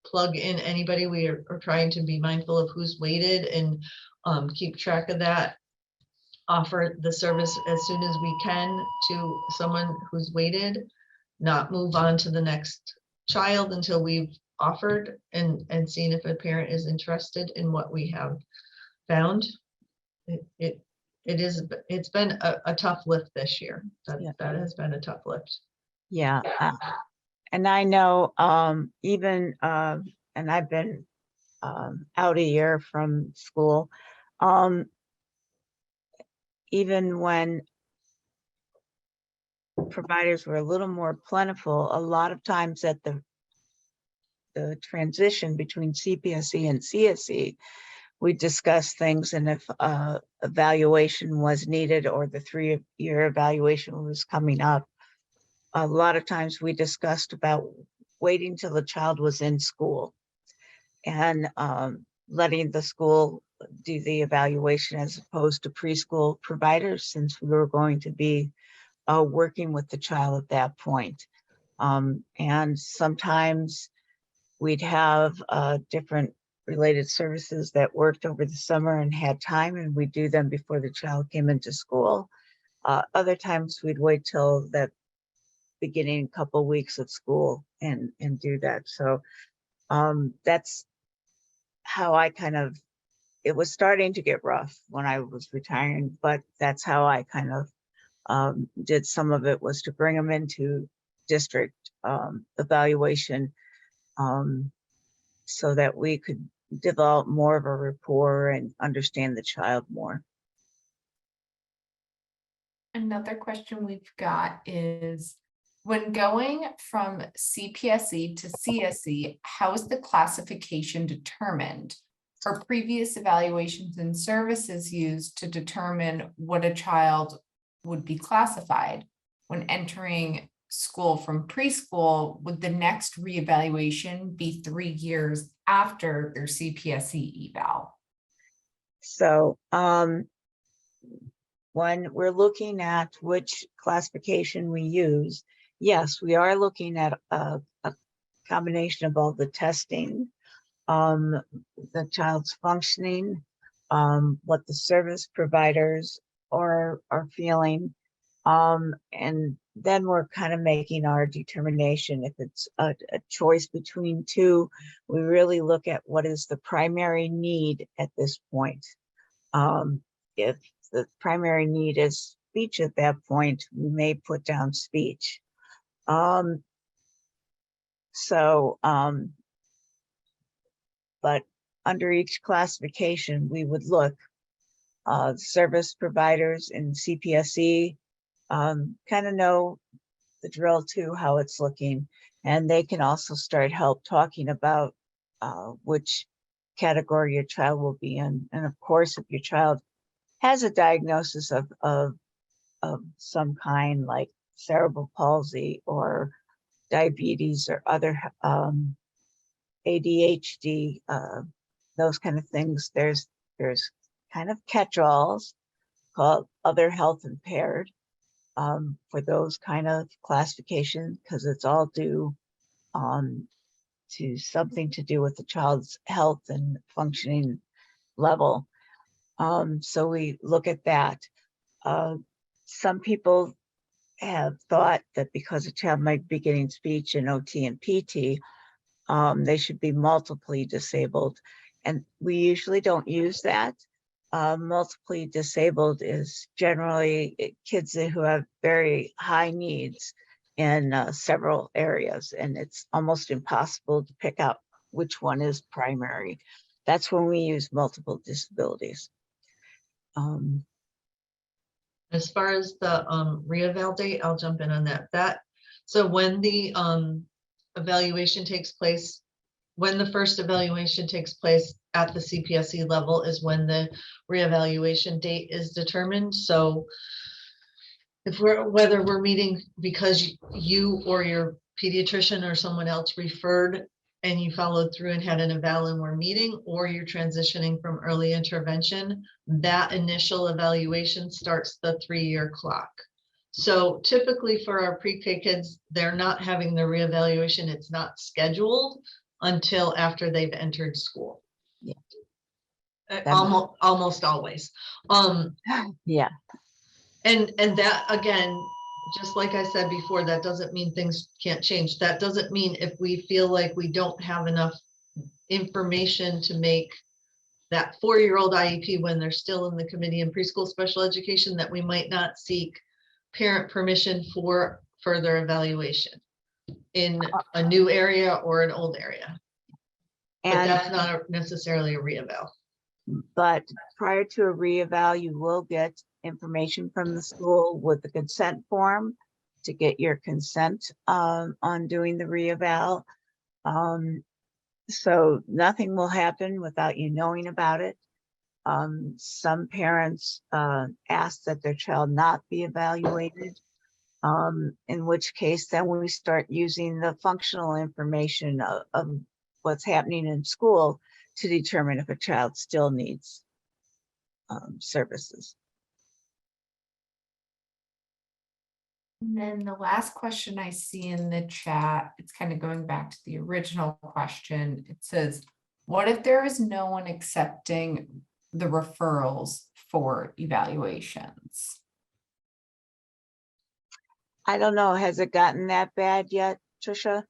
plug in anybody. We are trying to be mindful of who's waited and keep track of that, offer the service as soon as we can to someone who's waited, not move on to the next child until we've offered and seeing if a parent is interested in what we have found. It's been a tough lift this year. Yeah. That has been a tough lift. Yeah. And I know, even, and I've been out a year from school, even when providers were a little more plentiful, a lot of times at the transition between CPSE and CSE, we discussed things, and if evaluation was needed or the 3-year evaluation was coming up, a lot of times we discussed about waiting till the child was in school and letting the school do the evaluation as opposed to preschool providers, since we were going to be working with the child at that point. And sometimes we'd have different related services that worked over the summer and had time, and we'd do them before the child came into school. Other times we'd wait till that beginning couple weeks of school and do that. So that's how I kind of, it was starting to get rough when I was retiring, but that's how I kind of did some of it, was to bring them into district evaluation so that we could develop more of a rapport and understand the child more. Another question we've got is, when going from CPSE to CSE, how is the classification determined? Are previous evaluations and services used to determine what a child would be classified? When entering school from preschool, would the next reevaluation be 3 years after their CPSE eval? So when we're looking at which classification we use, yes, we are looking at a combination of all the testing, the child's functioning, what the service providers are feeling, and then we're kind of making our determination. If it's a choice between two, we really look at what is the primary need at this point. If the primary need is speech at that point, we may put down speech. But under each classification, we would look, service providers in CPSE kind of know the drill too, how it's looking, and they can also start help talking about which category your child will be in. And of course, if your child has a diagnosis of some kind, like cerebral palsy or diabetes or other ADHD, those kind of things, there's kind of catch-alls called other health impaired for those kind of classifications, because it's all due to something to do with the child's health and functioning level. So we look at that. Some people have thought that because a child might be getting speech and OT and PT, they should be multiply disabled. And we usually don't use that. Multiply disabled is generally kids who have very high needs in several areas, and it's almost impossible to pick out which one is primary. That's when we use multiple disabilities. As far as the reeval date, I'll jump in on that. So when the evaluation takes place, when the first evaluation takes place at the CPSE level is when the reevaluation date is determined. So whether we're meeting because you or your pediatrician or someone else referred and you followed through and had an eval and we're meeting, or you're transitioning from early intervention, that initial evaluation starts the 3-year clock. So typically for our pre-K kids, they're not having the reevaluation. It's not scheduled until after they've entered school. Yeah. Almost always. Yeah. And that again, just like I said before, that doesn't mean things can't change. That doesn't mean if we feel like we don't have enough information to make that 4-year-old IEP when they're still in the committee in preschool special education, that we might not seek parent permission for further evaluation in a new area or an old area. But And, that's not necessarily a reeval. but prior to a reeval, you will get information from the school with the consent form to get your consent on doing the reeval. So nothing will happen without you knowing about it. Some parents ask that their child not be evaluated, in which case then we start using the functional information of what's happening in school to determine if a child still needs services. And then the last question I see in the chat, it's kind of going back to the original question. It says, what if there is no one accepting the referrals for evaluations? I don't know, has it gotten that bad yet, Trisha?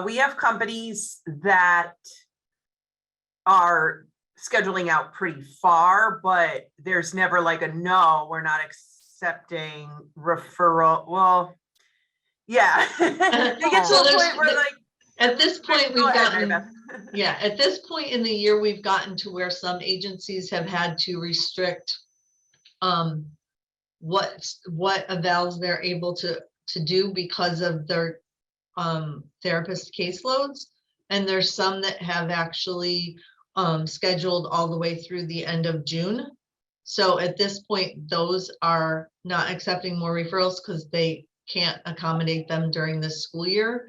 We have companies that are scheduling out pretty far, but there's never like a no, we're not accepting referral. Well, yeah. You get to So a there's- point where like, At this point, go we've ahead, Mary gotten, Beth. yeah, at this point in the year, we've gotten to where some agencies have had to restrict what evals they're able to do because of their therapist caseloads. And there's some that have actually scheduled all the way through the end of June. So at this point, those are not accepting more referrals because they can't accommodate them during this school year.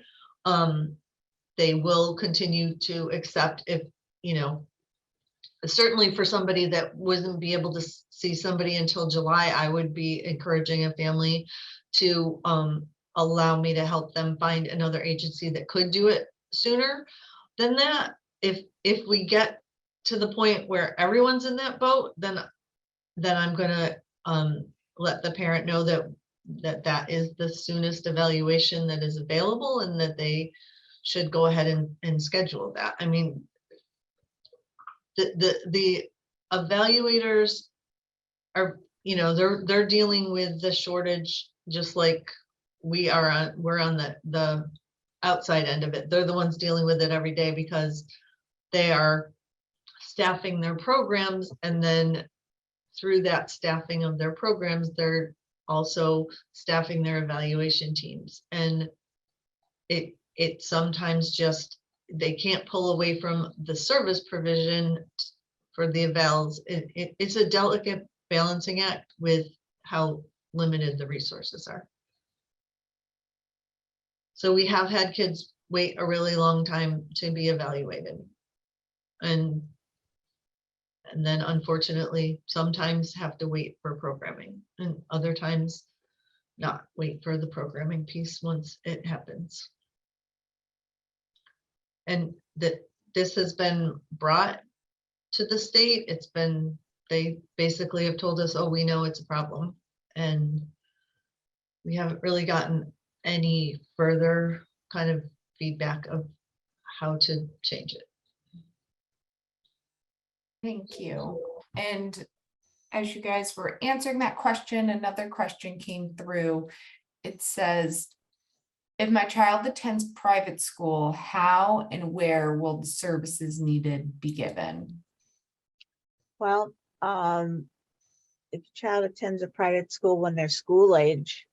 They will continue to accept if, you know, certainly for somebody that wouldn't be able to see somebody until July, I would be encouraging a family to allow me to help them find another agency that could do it sooner than that. If we get to the point where everyone's in that boat, then I'm gonna let the parent know that is the soonest evaluation that is available and that they should go ahead and schedule that. I mean, the evaluators are, you know, they're dealing with the shortage just like we're on the outside end of it. They're the ones dealing with it every day because they are staffing their programs, and then through that staffing of their programs, they're also staffing their evaluation teams. And it sometimes just, they can't pull away from the service provision for the evals. It's a delicate balancing act with how limited the resources are. So we have had kids wait a really long time to be evaluated. And then unfortunately, sometimes have to wait for programming, and other times not wait for the programming piece once it happens. And this has been brought to the state. They basically have told us, oh, we know it's a problem. And we haven't really gotten any further kind of feedback of how to change it. Thank you. And as you guys were answering that question, another question came through. It says, if my child attends private school, how and where will the services needed be given? Well, if a child attends a private school when they're school age,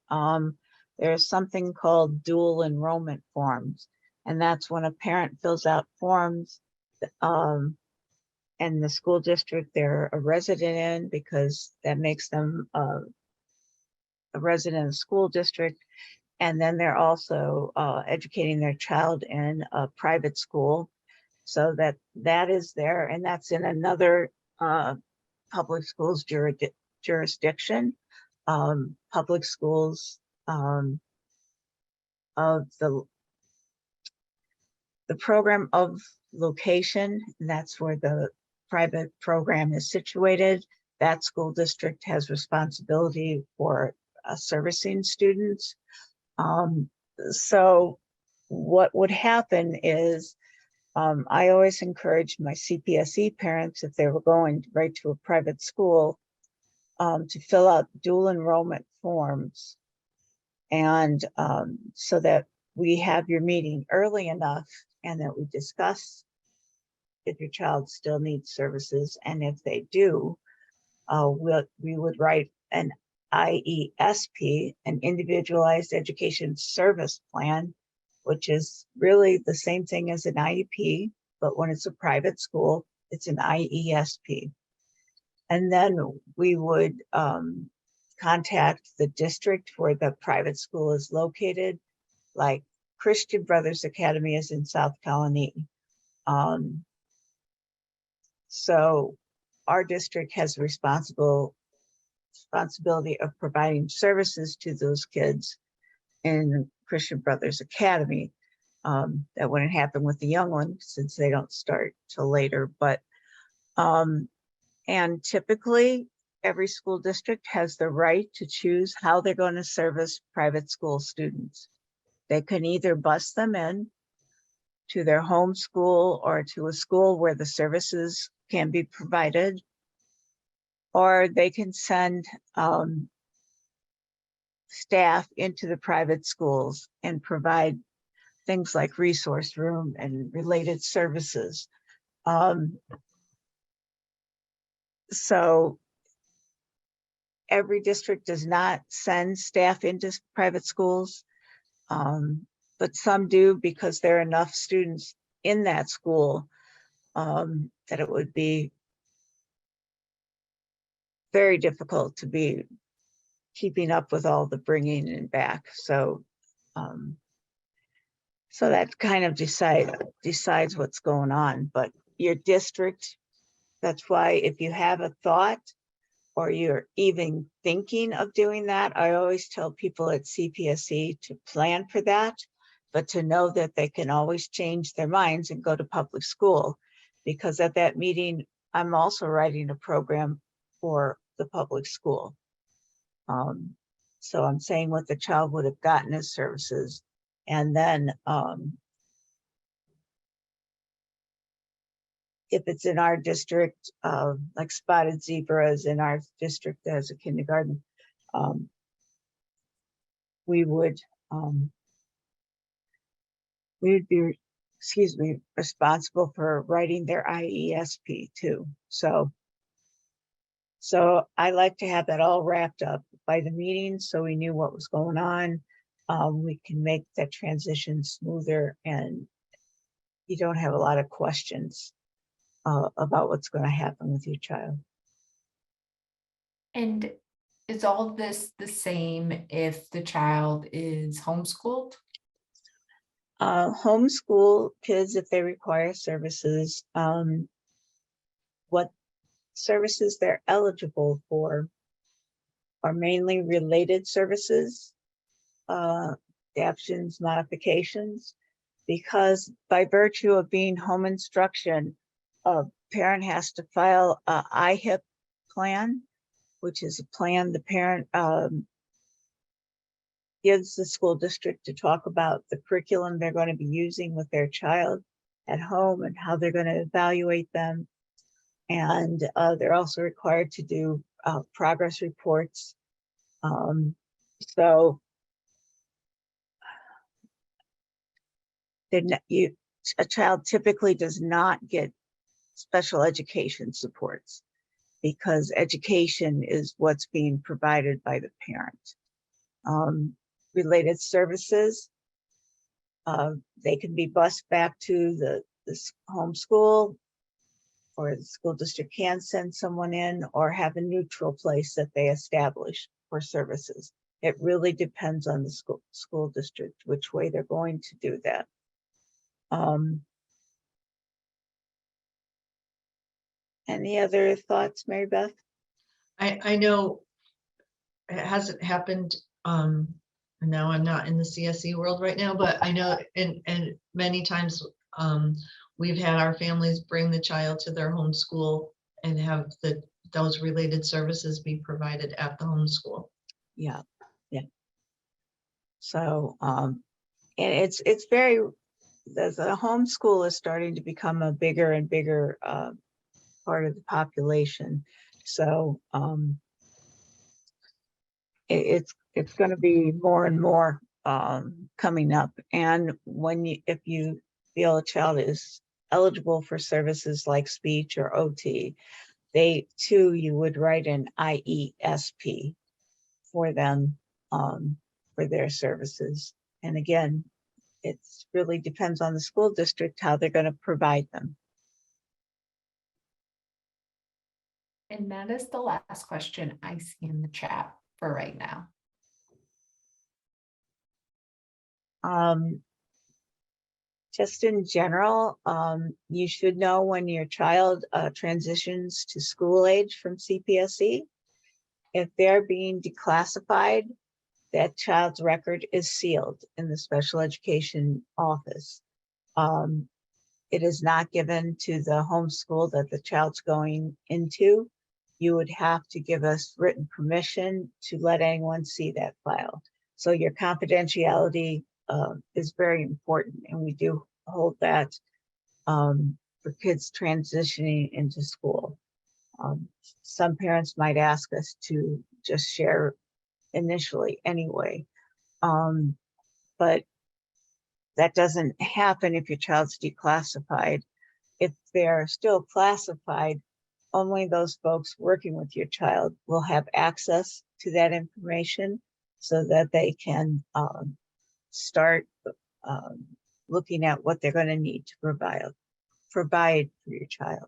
there's something called dual enrollment forms. And that's when a parent fills out forms and the school district they're a resident in, because that makes them a resident of the school district. And then they're also educating their child in a private school. So that is there, and that's in another public schools jurisdiction. Public schools of the program of location, and that's where the private program is situated. That school district has responsibility for servicing students. So what would happen is I always encourage my CPSE parents, if they were going right to a private school, to fill out dual enrollment forms. And so that we have your meeting early enough and that we discuss if your child still needs services. And if they do, we would write an IESP, an Individualized Education Service Plan, which is really the same thing as an IEP, but when it's a private school, it's an IESP. And then we would contact the district where the private school is located, like Christian Brothers Academy is in South Colony. So our district has a responsibility of providing services to those kids in Christian Brothers Academy. That wouldn't happen with the young one since they don't start till later, but and typically every school district has the right to choose how they're going to service private school students. They can either bus them in to their home school or to a school where the services can be provided, or they can send staff into the private schools and provide things like resource room and related services. So every district does not send staff into private schools, but some do because there are enough students in that school that it would be very difficult to be keeping up with all the bringing and back. So so that kind of decides what's going on. But your district, that's why if you have a thought or you're even thinking of doing that, I always tell people at CPSE to plan for that, but to know that they can always change their minds and go to public school, because at that meeting, I'm also writing a program for the public school. So I'm saying what the child would have gotten as services. And then if it's in our district, like Spotted Zebra is in our district as a kindergarten, we would be, responsible for writing their IESP too. So I like to have that all wrapped up by the meeting so we knew what was going on. We can make that transition smoother and you don't have a lot of questions about what's going to happen with your child. And is all this the same if the child is homeschooled? Homeschool kids, if they require services, what services they're eligible for are mainly related services, adaptions, modifications, because by virtue of being home instruction, a parent has to file a IEP plan, which is a plan the parent gives the school district to talk about the curriculum they're going to be using with their child at home and how they're going to evaluate them. And they're also required to do progress reports. So a child typically does not get special education supports because education is what's being provided by the parent. Related services, they can be bused back to the home school, or the school district can send someone in or have a neutral place that they establish for services. It really depends on the school district, which way they're going to do that. Any other thoughts, Mary Beth? I know it hasn't happened. Now I'm not in the CSE world right now, but I know and many times we've had our families bring the child to their home school and have those related services be provided at the home school. Yeah. So, and it's very, the homeschool is starting to become a bigger and bigger part of the population. So it's going to be more and more coming up. And if you feel a child is eligible for services like speech or OT, you would write an IESP for them, for their services. And again, it really depends on the school district how they're going to provide them. And that is the last question I see in the chat for right now. Just in general, you should know when your child transitions to school age from CPSE. If they're being declassified, that child's record is sealed in the special education office. It is not given to the homeschool that the child's going into. You would have to give us written permission to let anyone see that file. So your confidentiality is very important, and we do hold that for kids transitioning into school. Some parents might ask us to just share initially anyway, but that doesn't happen if your child's declassified. If they're still classified, only those folks working with your child will have access to that information so that they can start looking at what they're going to need to provide for your child.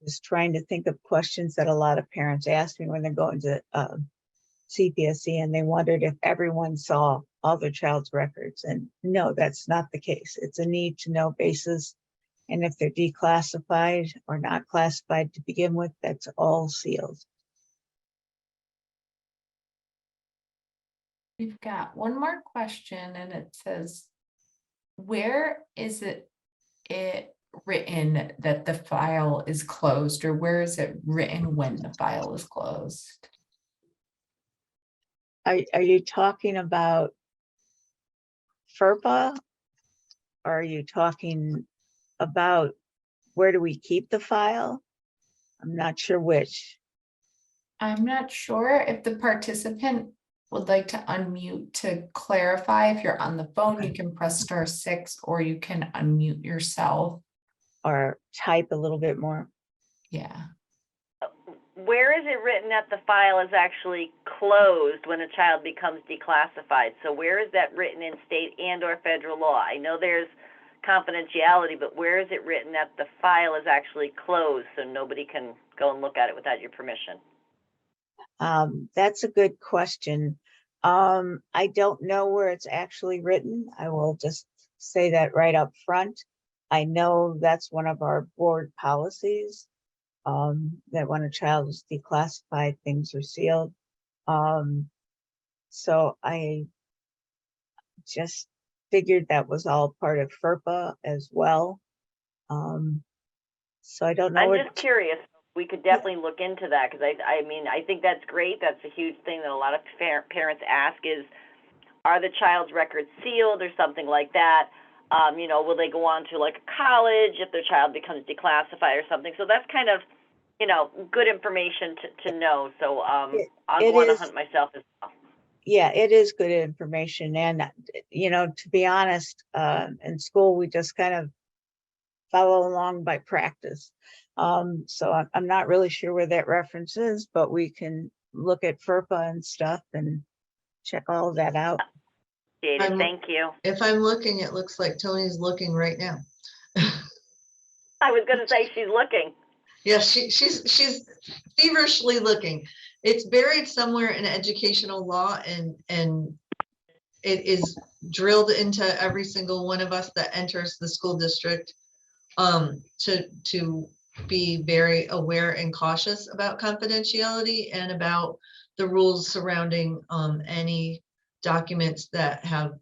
Just trying to think of questions that a lot of parents ask me when they're going to CPSE, and they wondered if everyone saw all their child's records. And no, that's not the case. It's a need to know basis. And if they're declassified or not classified to begin with, that's all sealed. We've got one more question, and it says, where is it written that the file is closed, or where is it written when the file is closed? Are you talking about FERPA? Or are you talking about where do we keep the file? I'm not sure which. I'm not sure if the participant would like to unmute to clarify. If you're on the phone, you can press *6, or you can unmute yourself. Or type a little bit more. Yeah. Where is it written that the file is actually closed when a child becomes declassified? So where is that written in state and or federal law? I know there's confidentiality, but where is it written that the file is actually closed so nobody can go and look at it without your permission? That's a good question. I don't know where it's actually written. I will just say that right up front. I know that's one of our board policies, that when a child is declassified, things are sealed. So I just figured that was all part of FERPA as well. So I don't know. I'm just curious. We could definitely look into that, because I mean, I think that's great. That's a huge thing that a lot of parents ask is, are the child's records sealed or something like that? You know, will they go on to like a college if their child becomes declassified or something? So that's kind of, you know, good information to know. So I'll go on a hunt myself as well. Yeah, it is good information. And, you know, to be honest, in school, we just kind of follow along by practice. So I'm not really sure where that reference is, but we can look at FERPA and stuff and check all of that out. Thank you. If I'm looking, it looks like Tony's looking right now. I was going to say she's looking. Yeah, she's feverishly looking. It's buried somewhere in educational law, and it is drilled into every single one of us that enters the school district, to be very aware and cautious about confidentiality and about the rules surrounding any documents that have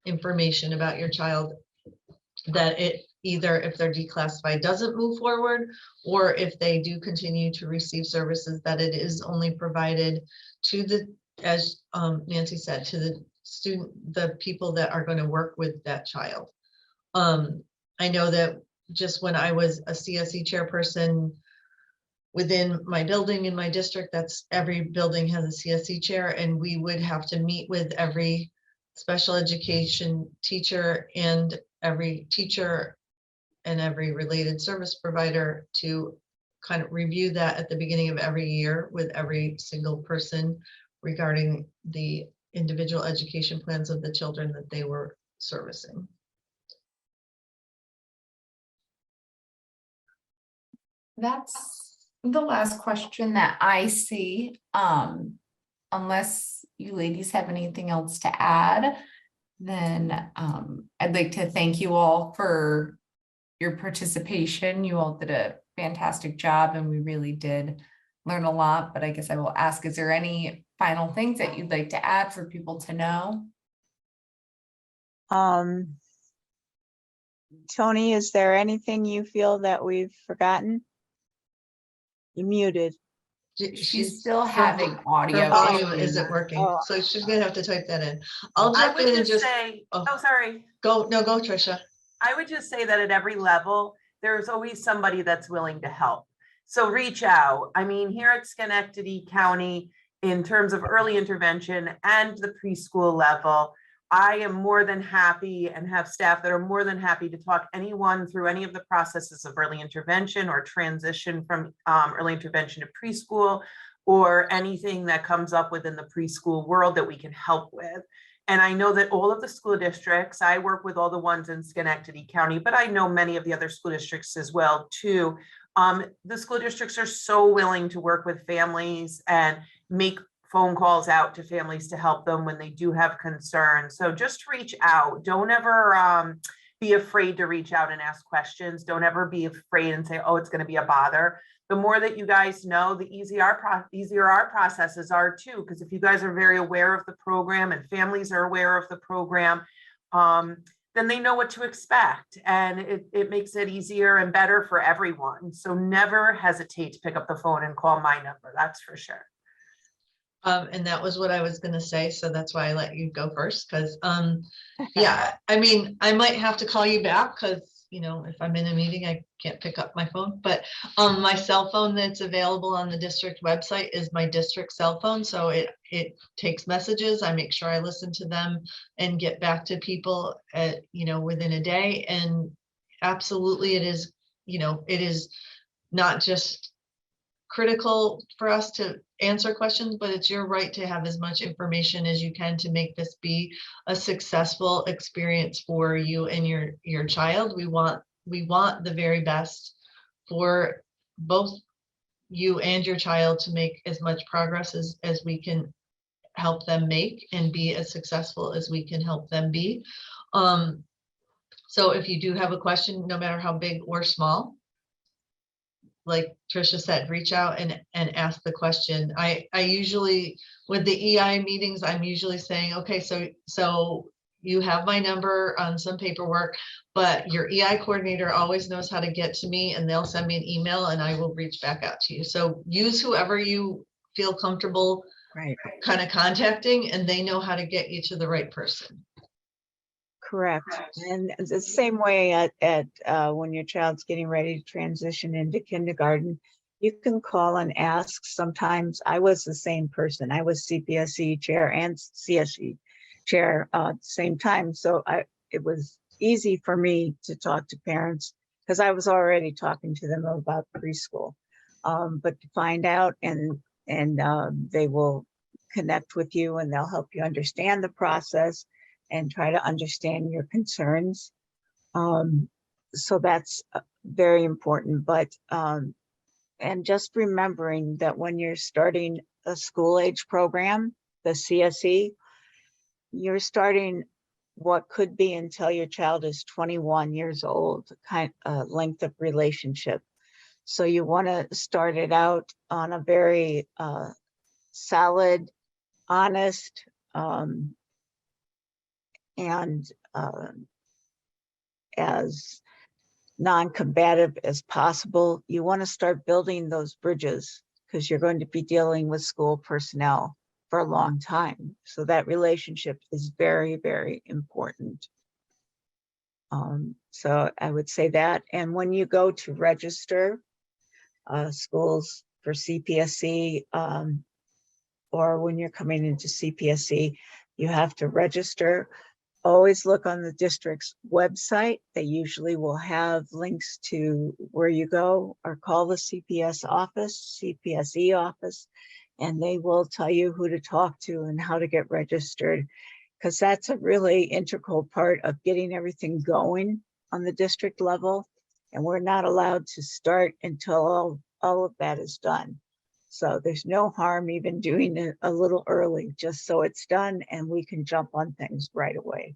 information about your child that it either, if they're declassified, doesn't move forward, or if they do continue to receive services, that it is only provided to the, as Nancy said, to the student, the people that are going to work with that child. I know that just when I was a CSE chairperson within my building in my district, that's every building has a CSE chair, and we would have to meet with every special education teacher and every teacher and every related service provider to kind of review that at the beginning of every year with every single person regarding the individual education plans of the children that they were servicing. That's the last question that I see. Unless you ladies have anything else to add, then I'd like to thank you all for your participation. You all did a fantastic job and we really did learn a lot, but I guess I will ask, is there any final things that you'd like to add for people to know? Tony, is there anything you feel that we've forgotten? You're muted. She's still her- having her audio volume issues. isn't working, Oh. so she's gonna have to type that in. I'll I jump would in and just just say, oh. oh, sorry. go Trisha. I would just say that at every level, there's always somebody that's willing to help. So reach out. I mean, here at Schenectady County, in terms of early intervention and the preschool level, I am more than happy and have staff that are more than happy to talk anyone through any of the processes of early intervention or transition from early intervention to preschool, or anything that comes up within the preschool world that we can help with. And I know that all of the school districts, I work with all the ones in Schenectady County, but I know many of the other school districts as well too. The school districts are so willing to work with families and make phone calls out to families to help them when they do have concerns. So just reach out. Don't ever be afraid to reach out and ask questions. Don't ever be afraid and say, oh, it's going to be a bother. The more that you guys know, the easier our processes are too. Because if you guys are very aware of the program and families are aware of the program, then they know what to expect. And it makes it easier and better for everyone. So never hesitate to pick up the phone and call my number. That's for sure. And that was what I was gonna say, so that's why I let you go first, because yeah, I mean, I might have to call you back because, you know, if I'm in a meeting, I can't pick up my phone, but my cell phone that's available on the district website is my district cell phone, so it takes messages. I make sure I listen to them and get back to people at, you know, within a day. And absolutely, it is, you know, it is not just critical for us to answer questions, but it's your right to have as much information as you can to make this be a successful experience for you and your child. We want the very best for both you and your child to make as much progress as we can help them make and be as successful as we can help them be. So if you do have a question, no matter how big or small, like Trisha said, reach out and ask the question. I usually, with the EI meetings, I'm usually saying, okay, so you have my number on some paperwork, but your EI coordinator always knows how to get to me, and they'll send me an email and I will reach back out to you. So use whoever you feel comfortable kind of contacting, and they know how to get you to the right person. Correct. And the same way at when your child's getting ready to transition into kindergarten, you can call and ask. Sometimes I was the same person. I was CPSE chair and CSE chair at the same time. So it was easy for me to talk to parents because I was already talking to them about preschool. But to find out and they will connect with you and they'll help you understand the process and try to understand your concerns. So that's very important. But, and just remembering that when you're starting a school age program, the CSE, you're starting what could be until your child is 21 years old, kind of length of relationship. So you want to start it out on a very solid, honest, and as non-combative as possible. You want to start building those bridges because you're going to be dealing with school personnel for a long time. So that relationship is very, very important. So I would say that. And when you go to register schools for CPSE, or when you're coming into CPSE, you have to register. Always look on the district's website. They usually will have links to where you go, or call the CPSE office, and they will tell you who to talk to and how to get registered, because that's a really integral part of getting everything going on the district level. And we're not allowed to start until all of that is done. So there's no harm even doing it a little early, just so it's done and we can jump on things right away.